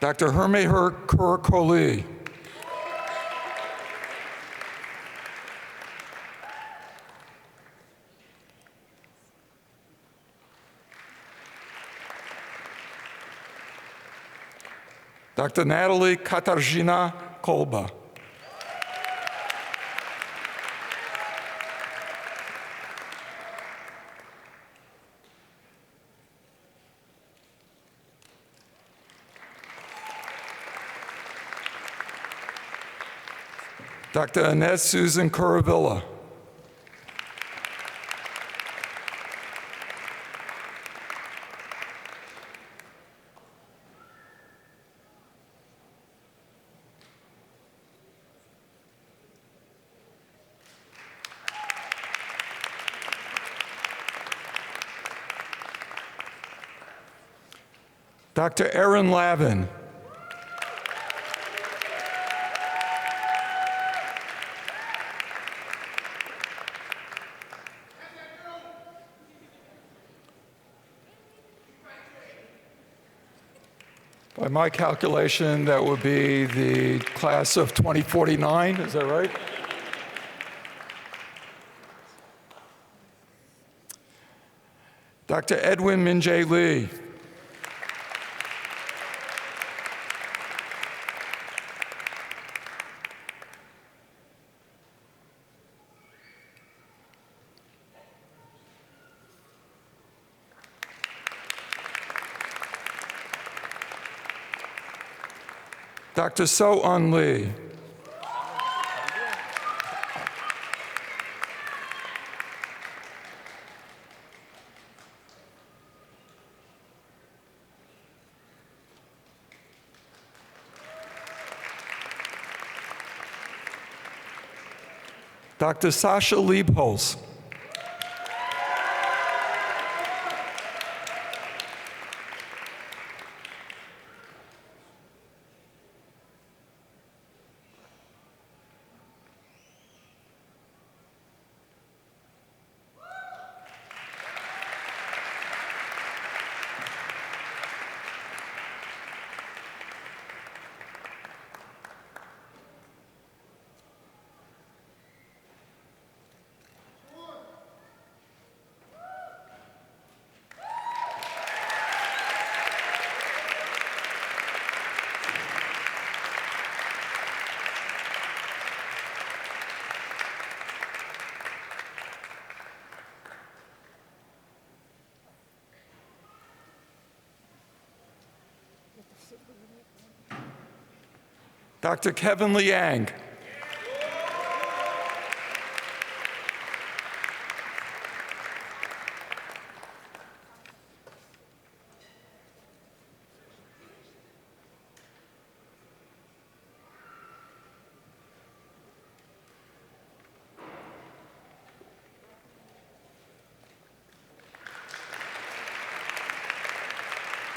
Dr. Hermeher Kurkoli. Dr. Natalie Katarzyna Kolba. Dr. Inez Susan Curavilla. Dr. Erin Lavin. By my calculation, that would be the class of 2049, is that right? Dr. Edwin Minjae Lee. Dr. So-Un Lee. Dr. Sasha Liebholz. Dr. Kevin Liang.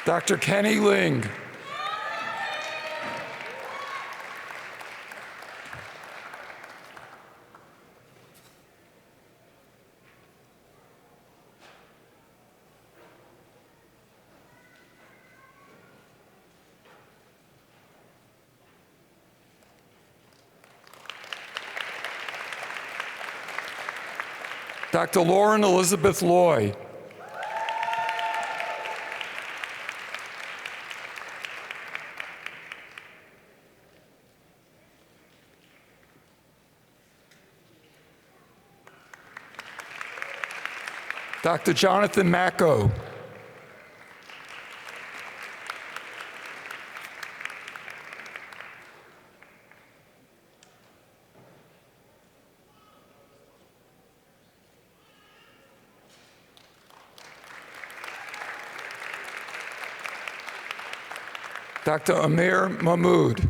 Dr. Kenny Ling. Dr. Lauren Elizabeth Loy. Dr. Jonathan Macko. Dr. Amir Mahmood.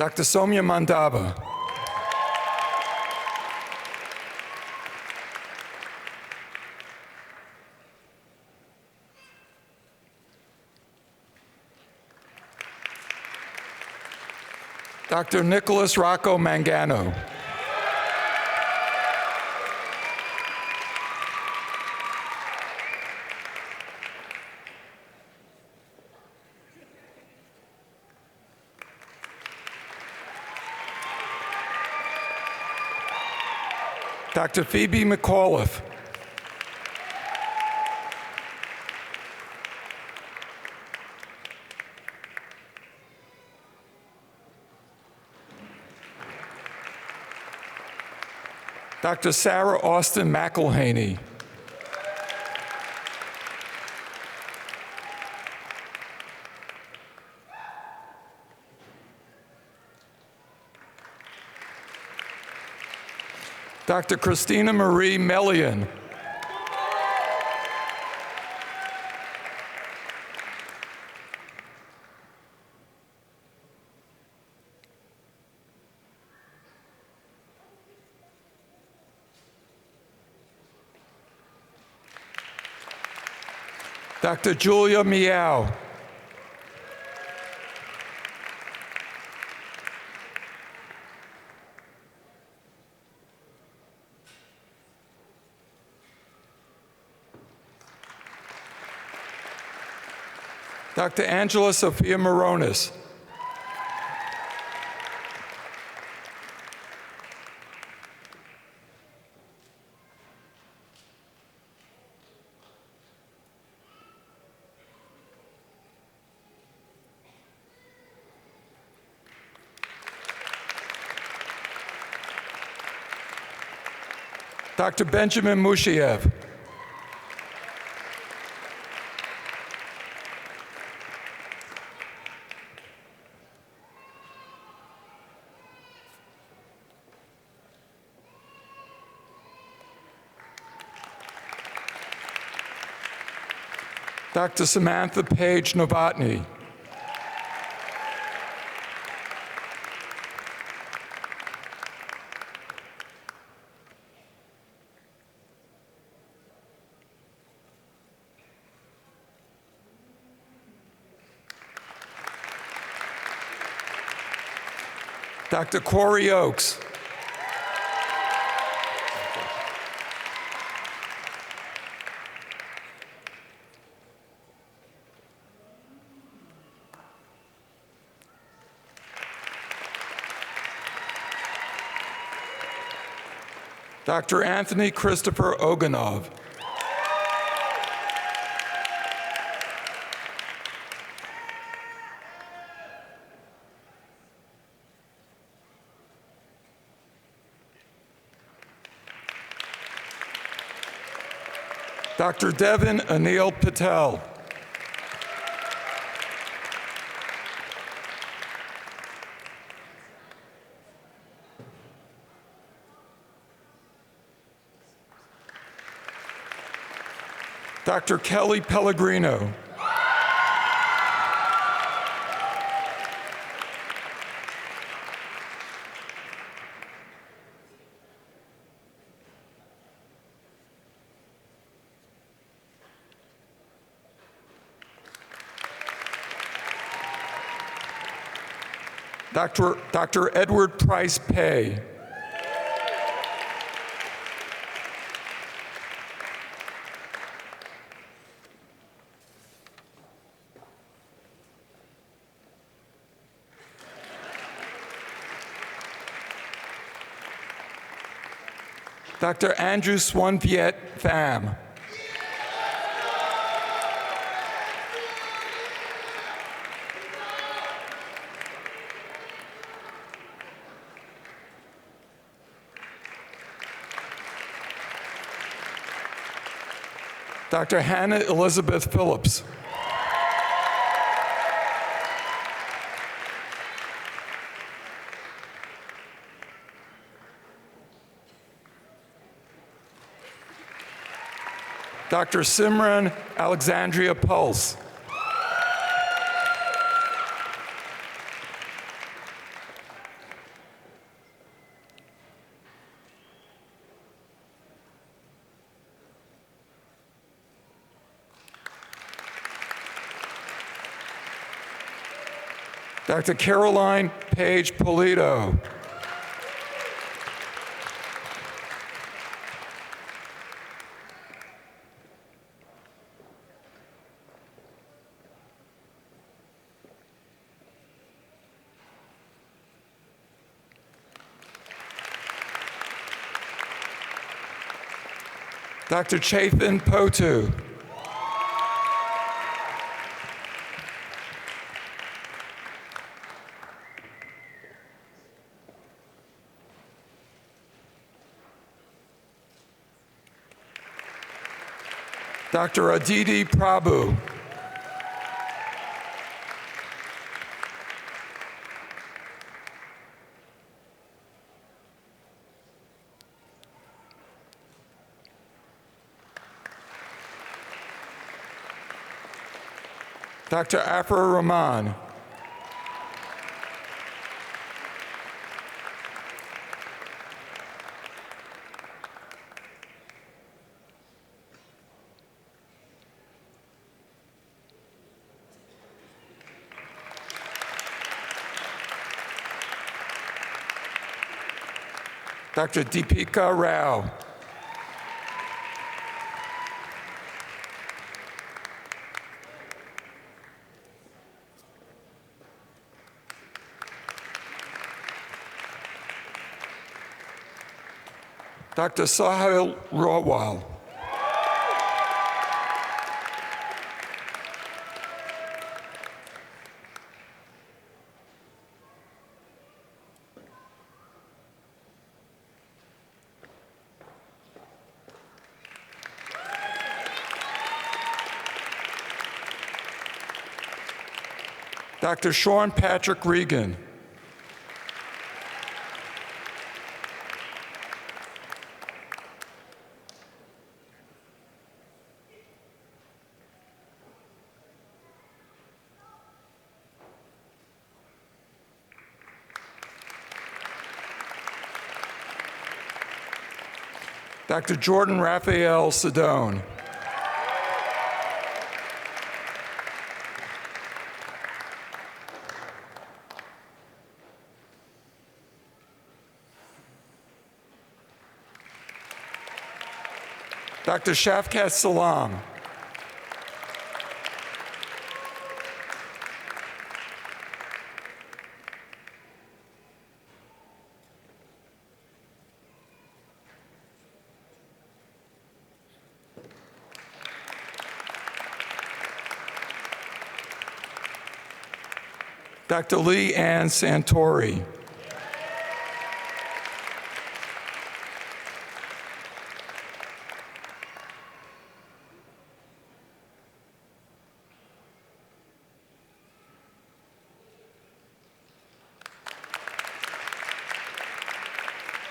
Dr. Somya Mandava. Dr. Nicholas Rocco Mangano. Dr. Phoebe McAuliffe. Dr. Sarah Austin McElhaney. Dr. Christina Marie Melian. Dr. Julia Miao. Dr. Angela Sophia Moronis. Dr. Benjamin Mushiev. Dr. Samantha Page Novotny. Dr. Corey Oakes. Dr. Anthony Christopher Oganov. Dr. Devin Anil Patel. Dr. Kelly Pellegrino. Dr. Edward Price Pay. Dr. Andrew Swan Viet Pham. Dr. Hannah Elizabeth Phillips. Dr. Simran Alexandria Pulse. Dr. Caroline Page Polito. Dr. Chafin Potu. Dr. Aditi Prabhu. Dr. Afra Rahman. Dr. Deepika Rao. Dr. Sahil Rawal. Dr. Sean Patrick Regan. Dr. Jordan Raphael Sedone. Dr. Shafkat Salam. Dr. Lee Ann Santori.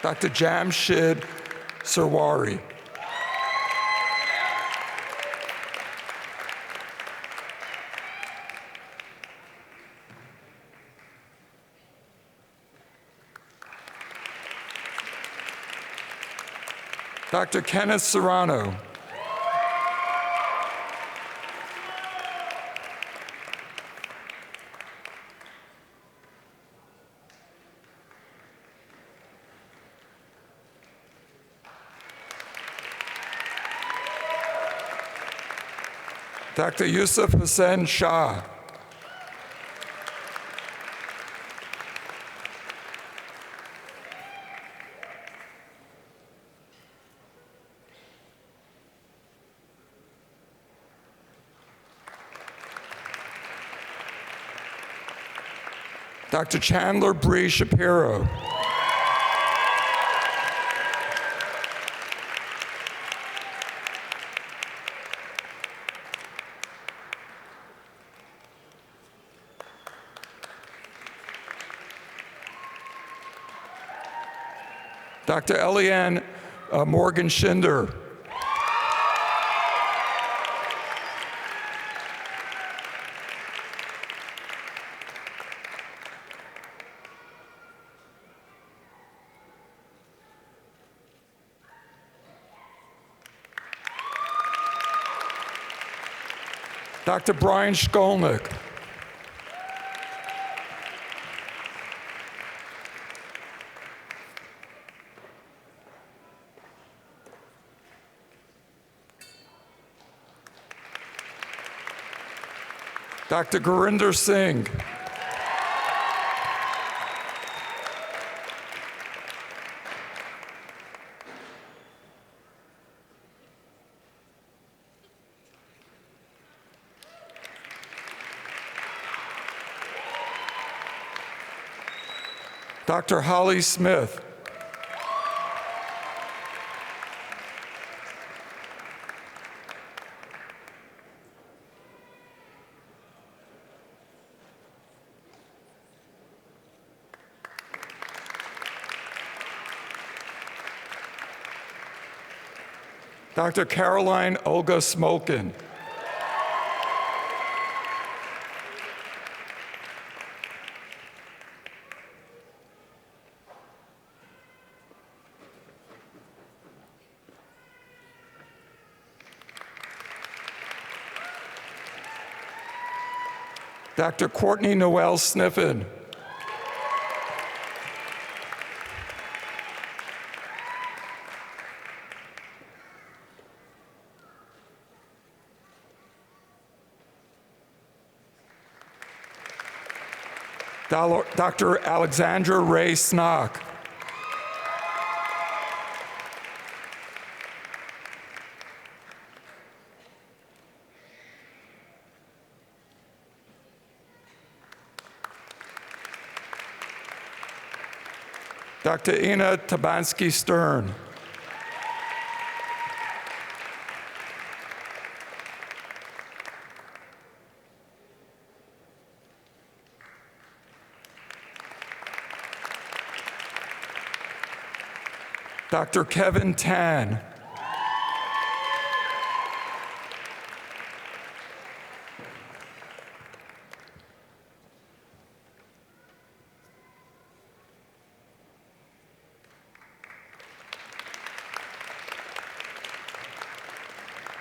Dr. Jamshid Sarwari. Dr. Kenneth Serrano. Dr. Yusuf Hussain Shah. Dr. Chandler Bree Shapiro. Dr. Eliane Morgan Schinder. Dr. Brian Shkolnick. Dr. Gurinder Singh. Dr. Holly Smith. Dr. Caroline Olga Smolkin. Dr. Courtney Noel Sniffen. Dr. Alexandra Ray Snock. Dr. Ina Tabansky Stern. Dr. Kevin Tan.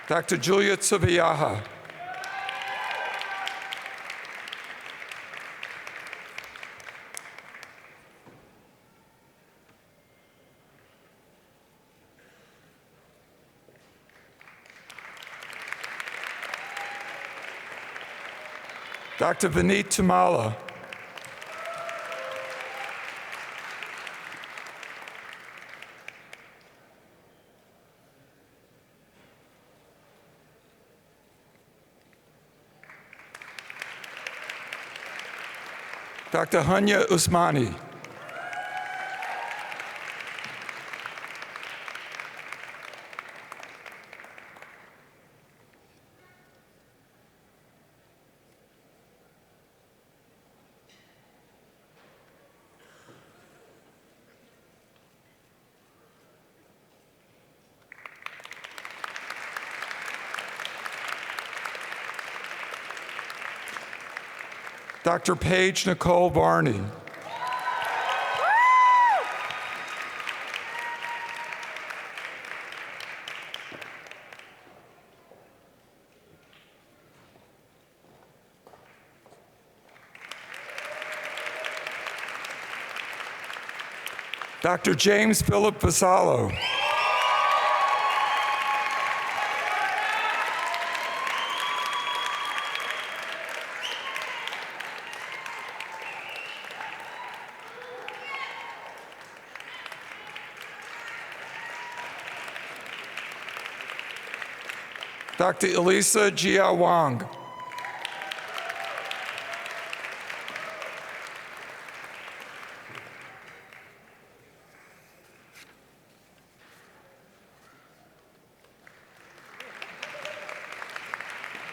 Dr. Julia Tsubiyaha. Dr. Vineet Tumala. Dr. Hanya Usmani. Dr. Paige Nicole Varney. Dr. James Philip Vassallo. Dr. Elisa Jia Wang.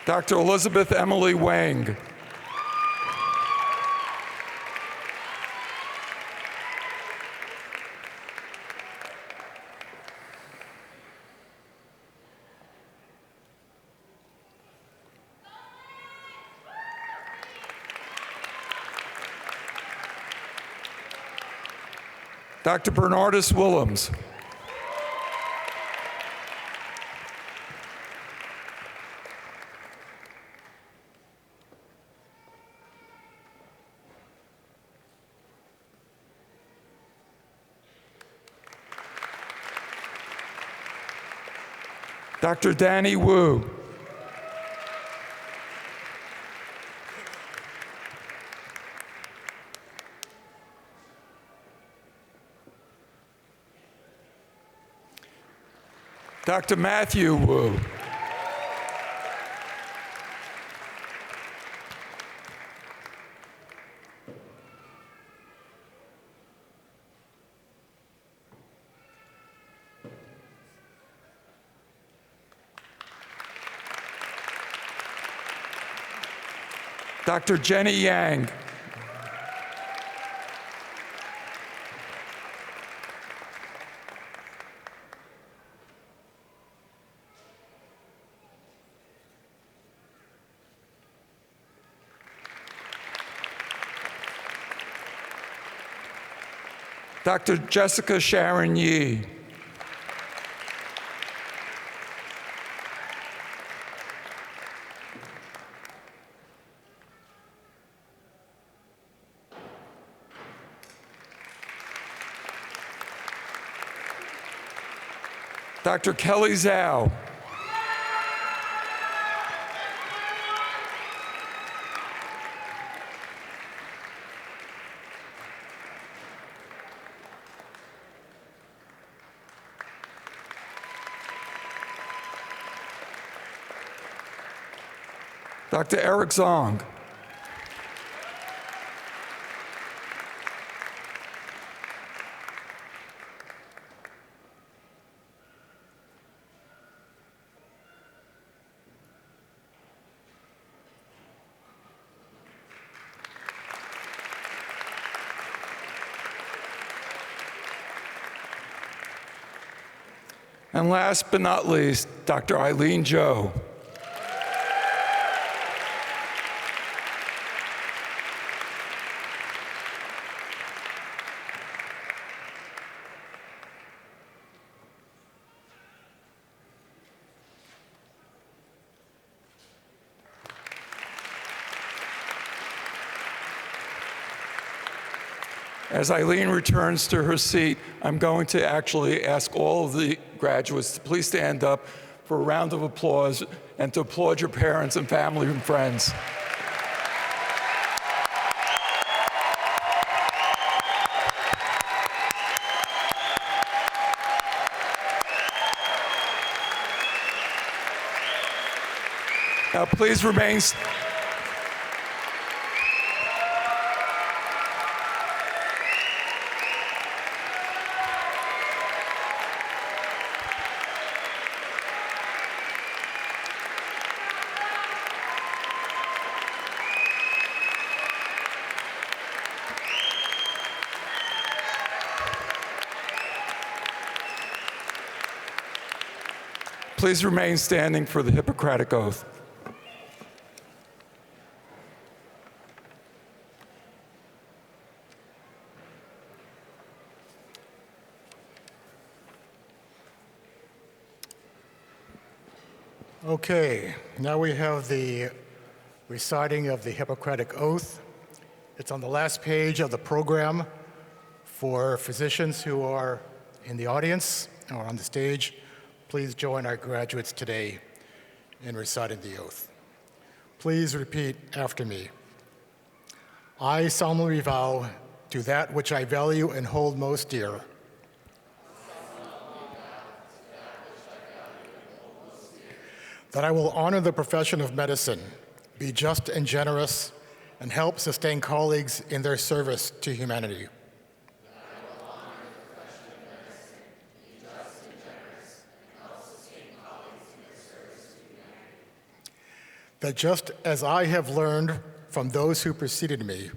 Dr. Elizabeth Emily Wang. Dr. Bernardus Willems. Dr. Danny Wu. Dr. Matthew Wu. Dr. Jenny Yang. Dr. Jessica Sharon Yee. Dr. Kelly Zhao. Dr. Eric Zong. And last but not least, Dr. Eileen Joe. As Eileen returns to her seat, I'm going to actually ask all of the graduates to please stand up for a round of applause and to applaud your parents and family and friends. Now, please remain. Please remain standing for the Hippocratic Oath. Okay, now we have the reciting of the Hippocratic Oath. It's on the last page of the program for physicians who are in the audience or on the stage. Please join our graduates today in reciting the oath. Please repeat after me. I solemnly vow to that which I value and hold most dear. That I will honor the profession of medicine, be just and generous, and help sustain colleagues in their service to humanity. That just as I have learned from those who preceded me,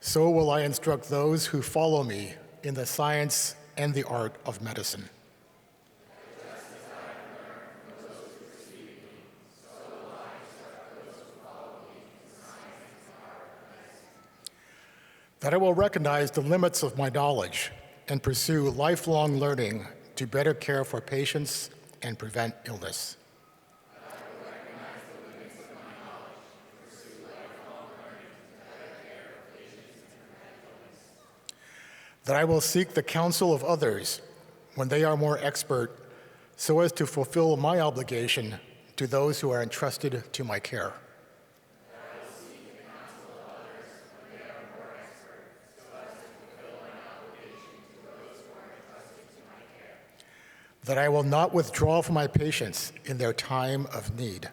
so will I instruct those who follow me in the science and the art of medicine. That I will recognize the limits of my knowledge and pursue lifelong learning to better care for patients and prevent illness. That I will seek the counsel of others when they are more expert, so as to fulfill my obligation to those who are entrusted to my care. That I will not withdraw from my patients in their time of need.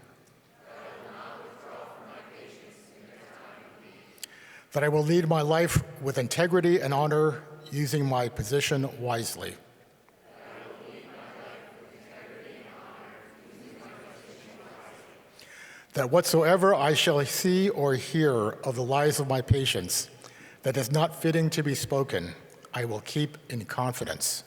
That I will lead my life with integrity and honor, using my position wisely. That whatsoever I shall see or hear of the lives of my patients that is not fitting to be spoken, I will keep in confidence.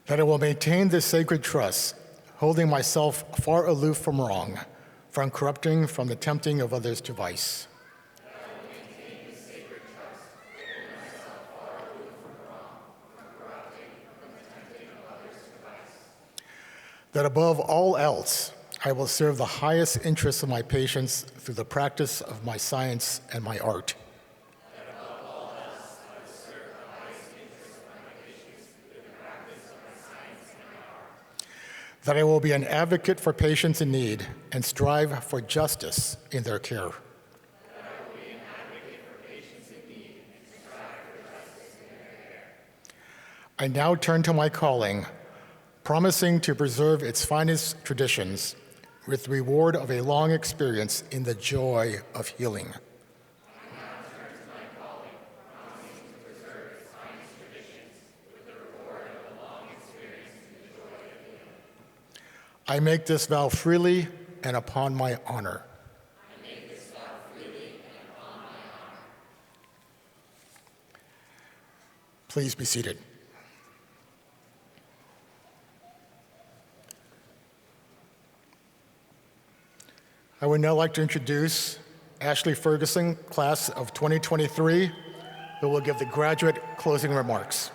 That I will maintain this sacred trust, holding myself far aloof from wrong, from corrupting, from the tempting of others to vice. That above all else, I will serve the highest interests of my patients through the practice of my science and my art. That I will be an advocate for patients in need and strive for justice in their care. I now turn to my calling, promising to preserve its finest traditions with the reward of a long experience in the joy of healing. I make this vow freely and upon my honor. Please be seated. I would now like to introduce Ashley Ferguson, class of 2023, who will give the graduate closing remarks.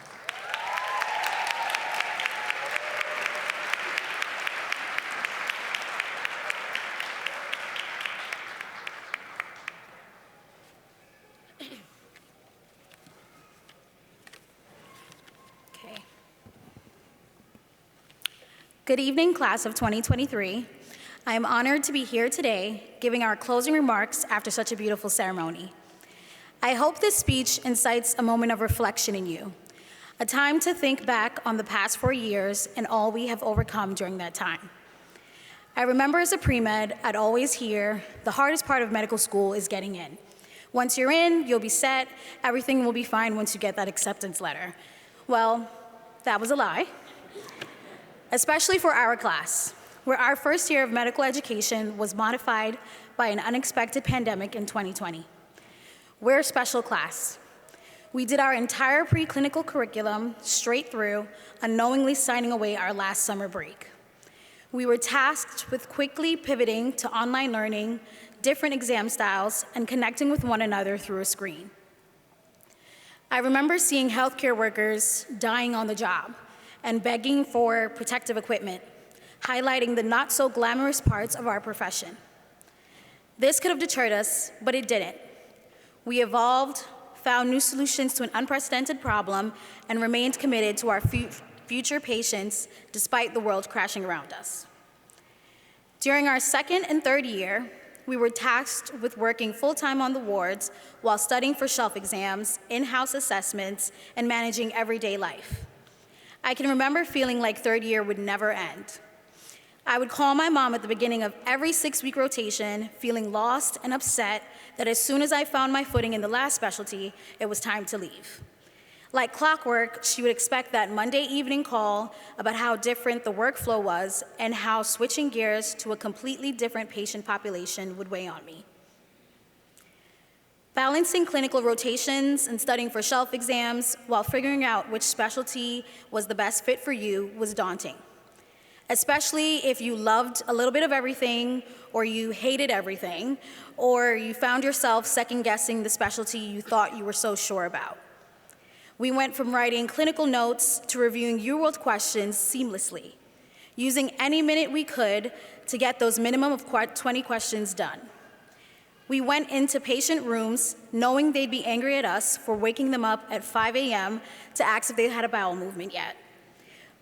Good evening, class of 2023. I am honored to be here today, giving our closing remarks after such a beautiful ceremony. I hope this speech incites a moment of reflection in you, a time to think back on the past 4 years and all we have overcome during that time. I remember as a pre-med, I'd always hear, the hardest part of medical school is getting in. Once you're in, you'll be set, everything will be fine once you get that acceptance letter. Well, that was a lie. Especially for our class, where our first year of medical education was modified by an unexpected pandemic in 2020. We're a special class. We did our entire preclinical curriculum straight through, unknowingly signing away our last summer break. We were tasked with quickly pivoting to online learning, different exam styles, and connecting with one another through a screen. I remember seeing healthcare workers dying on the job and begging for protective equipment, highlighting the not so glamorous parts of our profession. This could have deterred us, but it didn't. We evolved, found new solutions to an unprecedented problem, and remained committed to our future patients despite the world crashing around us. During our second and third year, we were tasked with working full-time on the wards while studying for shelf exams, in-house assessments, and managing everyday life. I can remember feeling like third year would never end. I would call my mom at the beginning of every 6-week rotation, feeling lost and upset that as soon as I found my footing in the last specialty, it was time to leave. Like clockwork, she would expect that Monday evening call about how different the workflow was and how switching gears to a completely different patient population would weigh on me. Balancing clinical rotations and studying for shelf exams while figuring out which specialty was the best fit for you was daunting, especially if you loved a little bit of everything, or you hated everything, or you found yourself second-guessing the specialty you thought you were so sure about. We went from writing clinical notes to reviewing UWorld questions seamlessly, using any minute we could to get those minimum of 20 questions done. We went into patient rooms knowing they'd be angry at us for waking them up at 5 a.m. to ask if they had a bowel movement yet.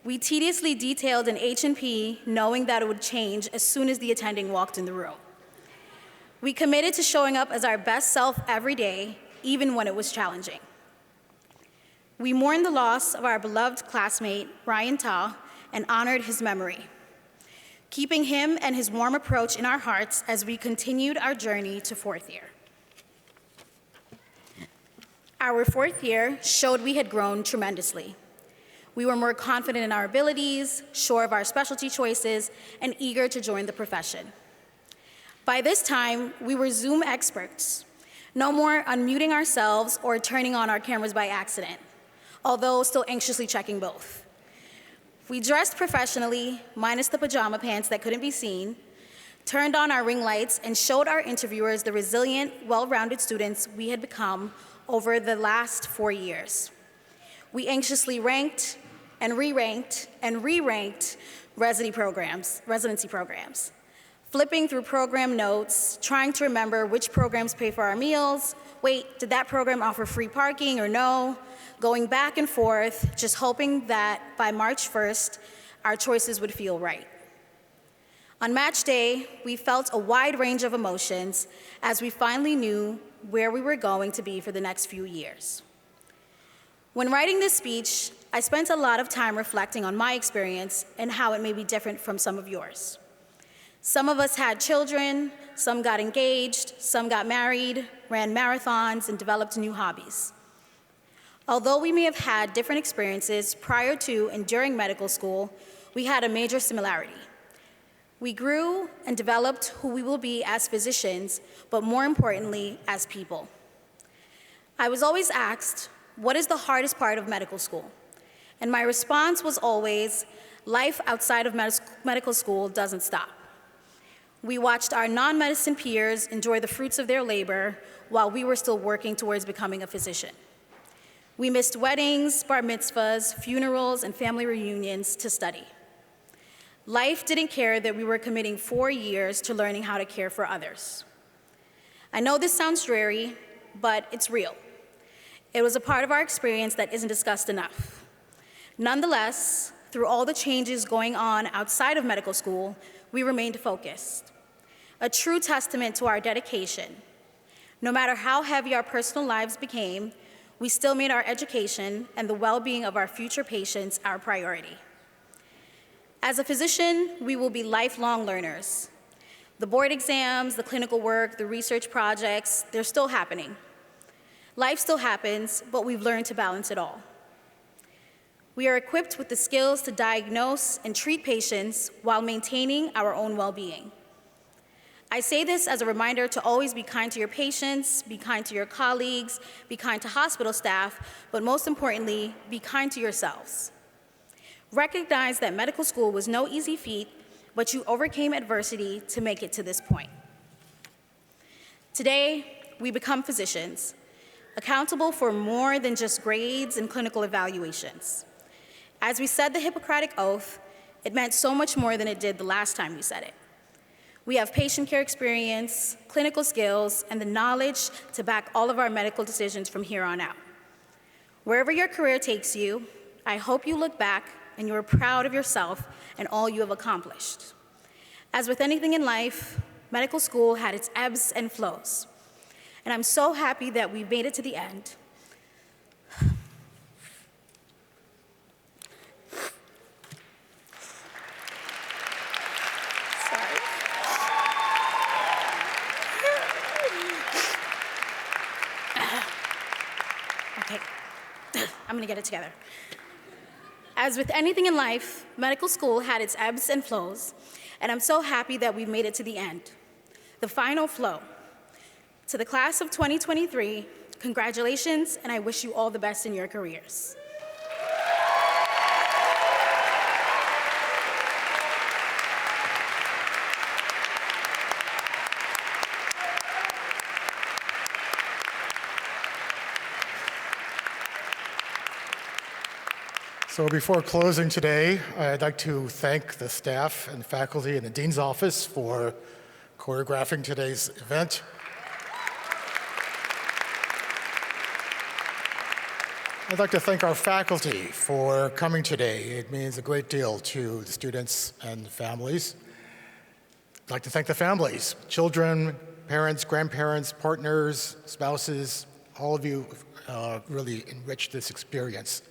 We tediously detailed an H&P knowing that it would change as soon as the attending walked in the room. We committed to showing up as our best self every day, even when it was challenging. We mourned the loss of our beloved classmate, Ryan Ta, and honored his memory, keeping him and his warm approach in our hearts as we continued our journey to fourth year. Our fourth year showed we had grown tremendously. We were more confident in our abilities, sure of our specialty choices, and eager to join the profession. By this time, we were Zoom experts. No more unmuting ourselves or turning on our cameras by accident, although still anxiously checking both. We dressed professionally, minus the pajama pants that couldn't be seen, turned on our ring lights, and showed our interviewers the resilient, well-rounded students we had become over the last 4 years. We anxiously ranked and re-ranked residency programs, flipping through program notes, trying to remember which programs pay for our meals. Wait, did that program offer free parking or no? Going back and forth, just hoping that by March 1st, our choices would feel right. On match day, we felt a wide range of emotions as we finally knew where we were going to be for the next few years. When writing this speech, I spent a lot of time reflecting on my experience and how it may be different from some of yours. Some of us had children, some got engaged, some got married, ran marathons, and developed new hobbies. Although we may have had different experiences prior to and during medical school, we had a major similarity. We grew and developed who we will be as physicians, but more importantly, as people. I was always asked, what is the hardest part of medical school? And my response was always, life outside of medical school doesn't stop. We watched our non-medicine peers enjoy the fruits of their labor while we were still working towards becoming a physician. We missed weddings, bar mitzvahs, funerals, and family reunions to study. Life didn't care that we were committing 4 years to learning how to care for others. I know this sounds dreary, but it's real. It was a part of our experience that isn't discussed enough. Nonetheless, through all the changes going on outside of medical school, we remained focused. A true testament to our dedication. No matter how heavy our personal lives became, we still made our education and the well-being of our future patients our priority. As a physician, we will be lifelong learners. The board exams, the clinical work, the research projects, they're still happening. Life still happens, but we've learned to balance it all. We are equipped with the skills to diagnose and treat patients while maintaining our own well-being. I say this as a reminder to always be kind to your patients, be kind to your colleagues, be kind to hospital staff, but most importantly, be kind to yourselves. Recognize that medical school was no easy feat, but you overcame adversity to make it to this point. Today, we become physicians, accountable for more than just grades and clinical evaluations. As we said the Hippocratic Oath, it meant so much more than it did the last time we said it. We have patient care experience, clinical skills, and the knowledge to back all of our medical decisions from here on out. Wherever your career takes you, I hope you look back and you are proud of yourself and all you have accomplished. As with anything in life, medical school had its ebbs and flows. And I'm so happy that we made it to the end. Sorry. Okay, I'm gonna get it together. As with anything in life, medical school had its ebbs and flows, and I'm so happy that we made it to the end. The final flow. To the class of 2023, congratulations, and I wish you all the best in your careers. So before closing today, I'd like to thank the staff and faculty in the Dean's office for choreographing today's event. I'd like to thank our faculty for coming today. It means a great deal to the students and families. I'd like to thank the families, children, parents, grandparents, partners, spouses, all of you really enriched this experience.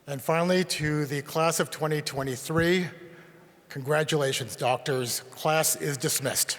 And finally, to the class of 2023, congratulations, doctors. Class is dismissed.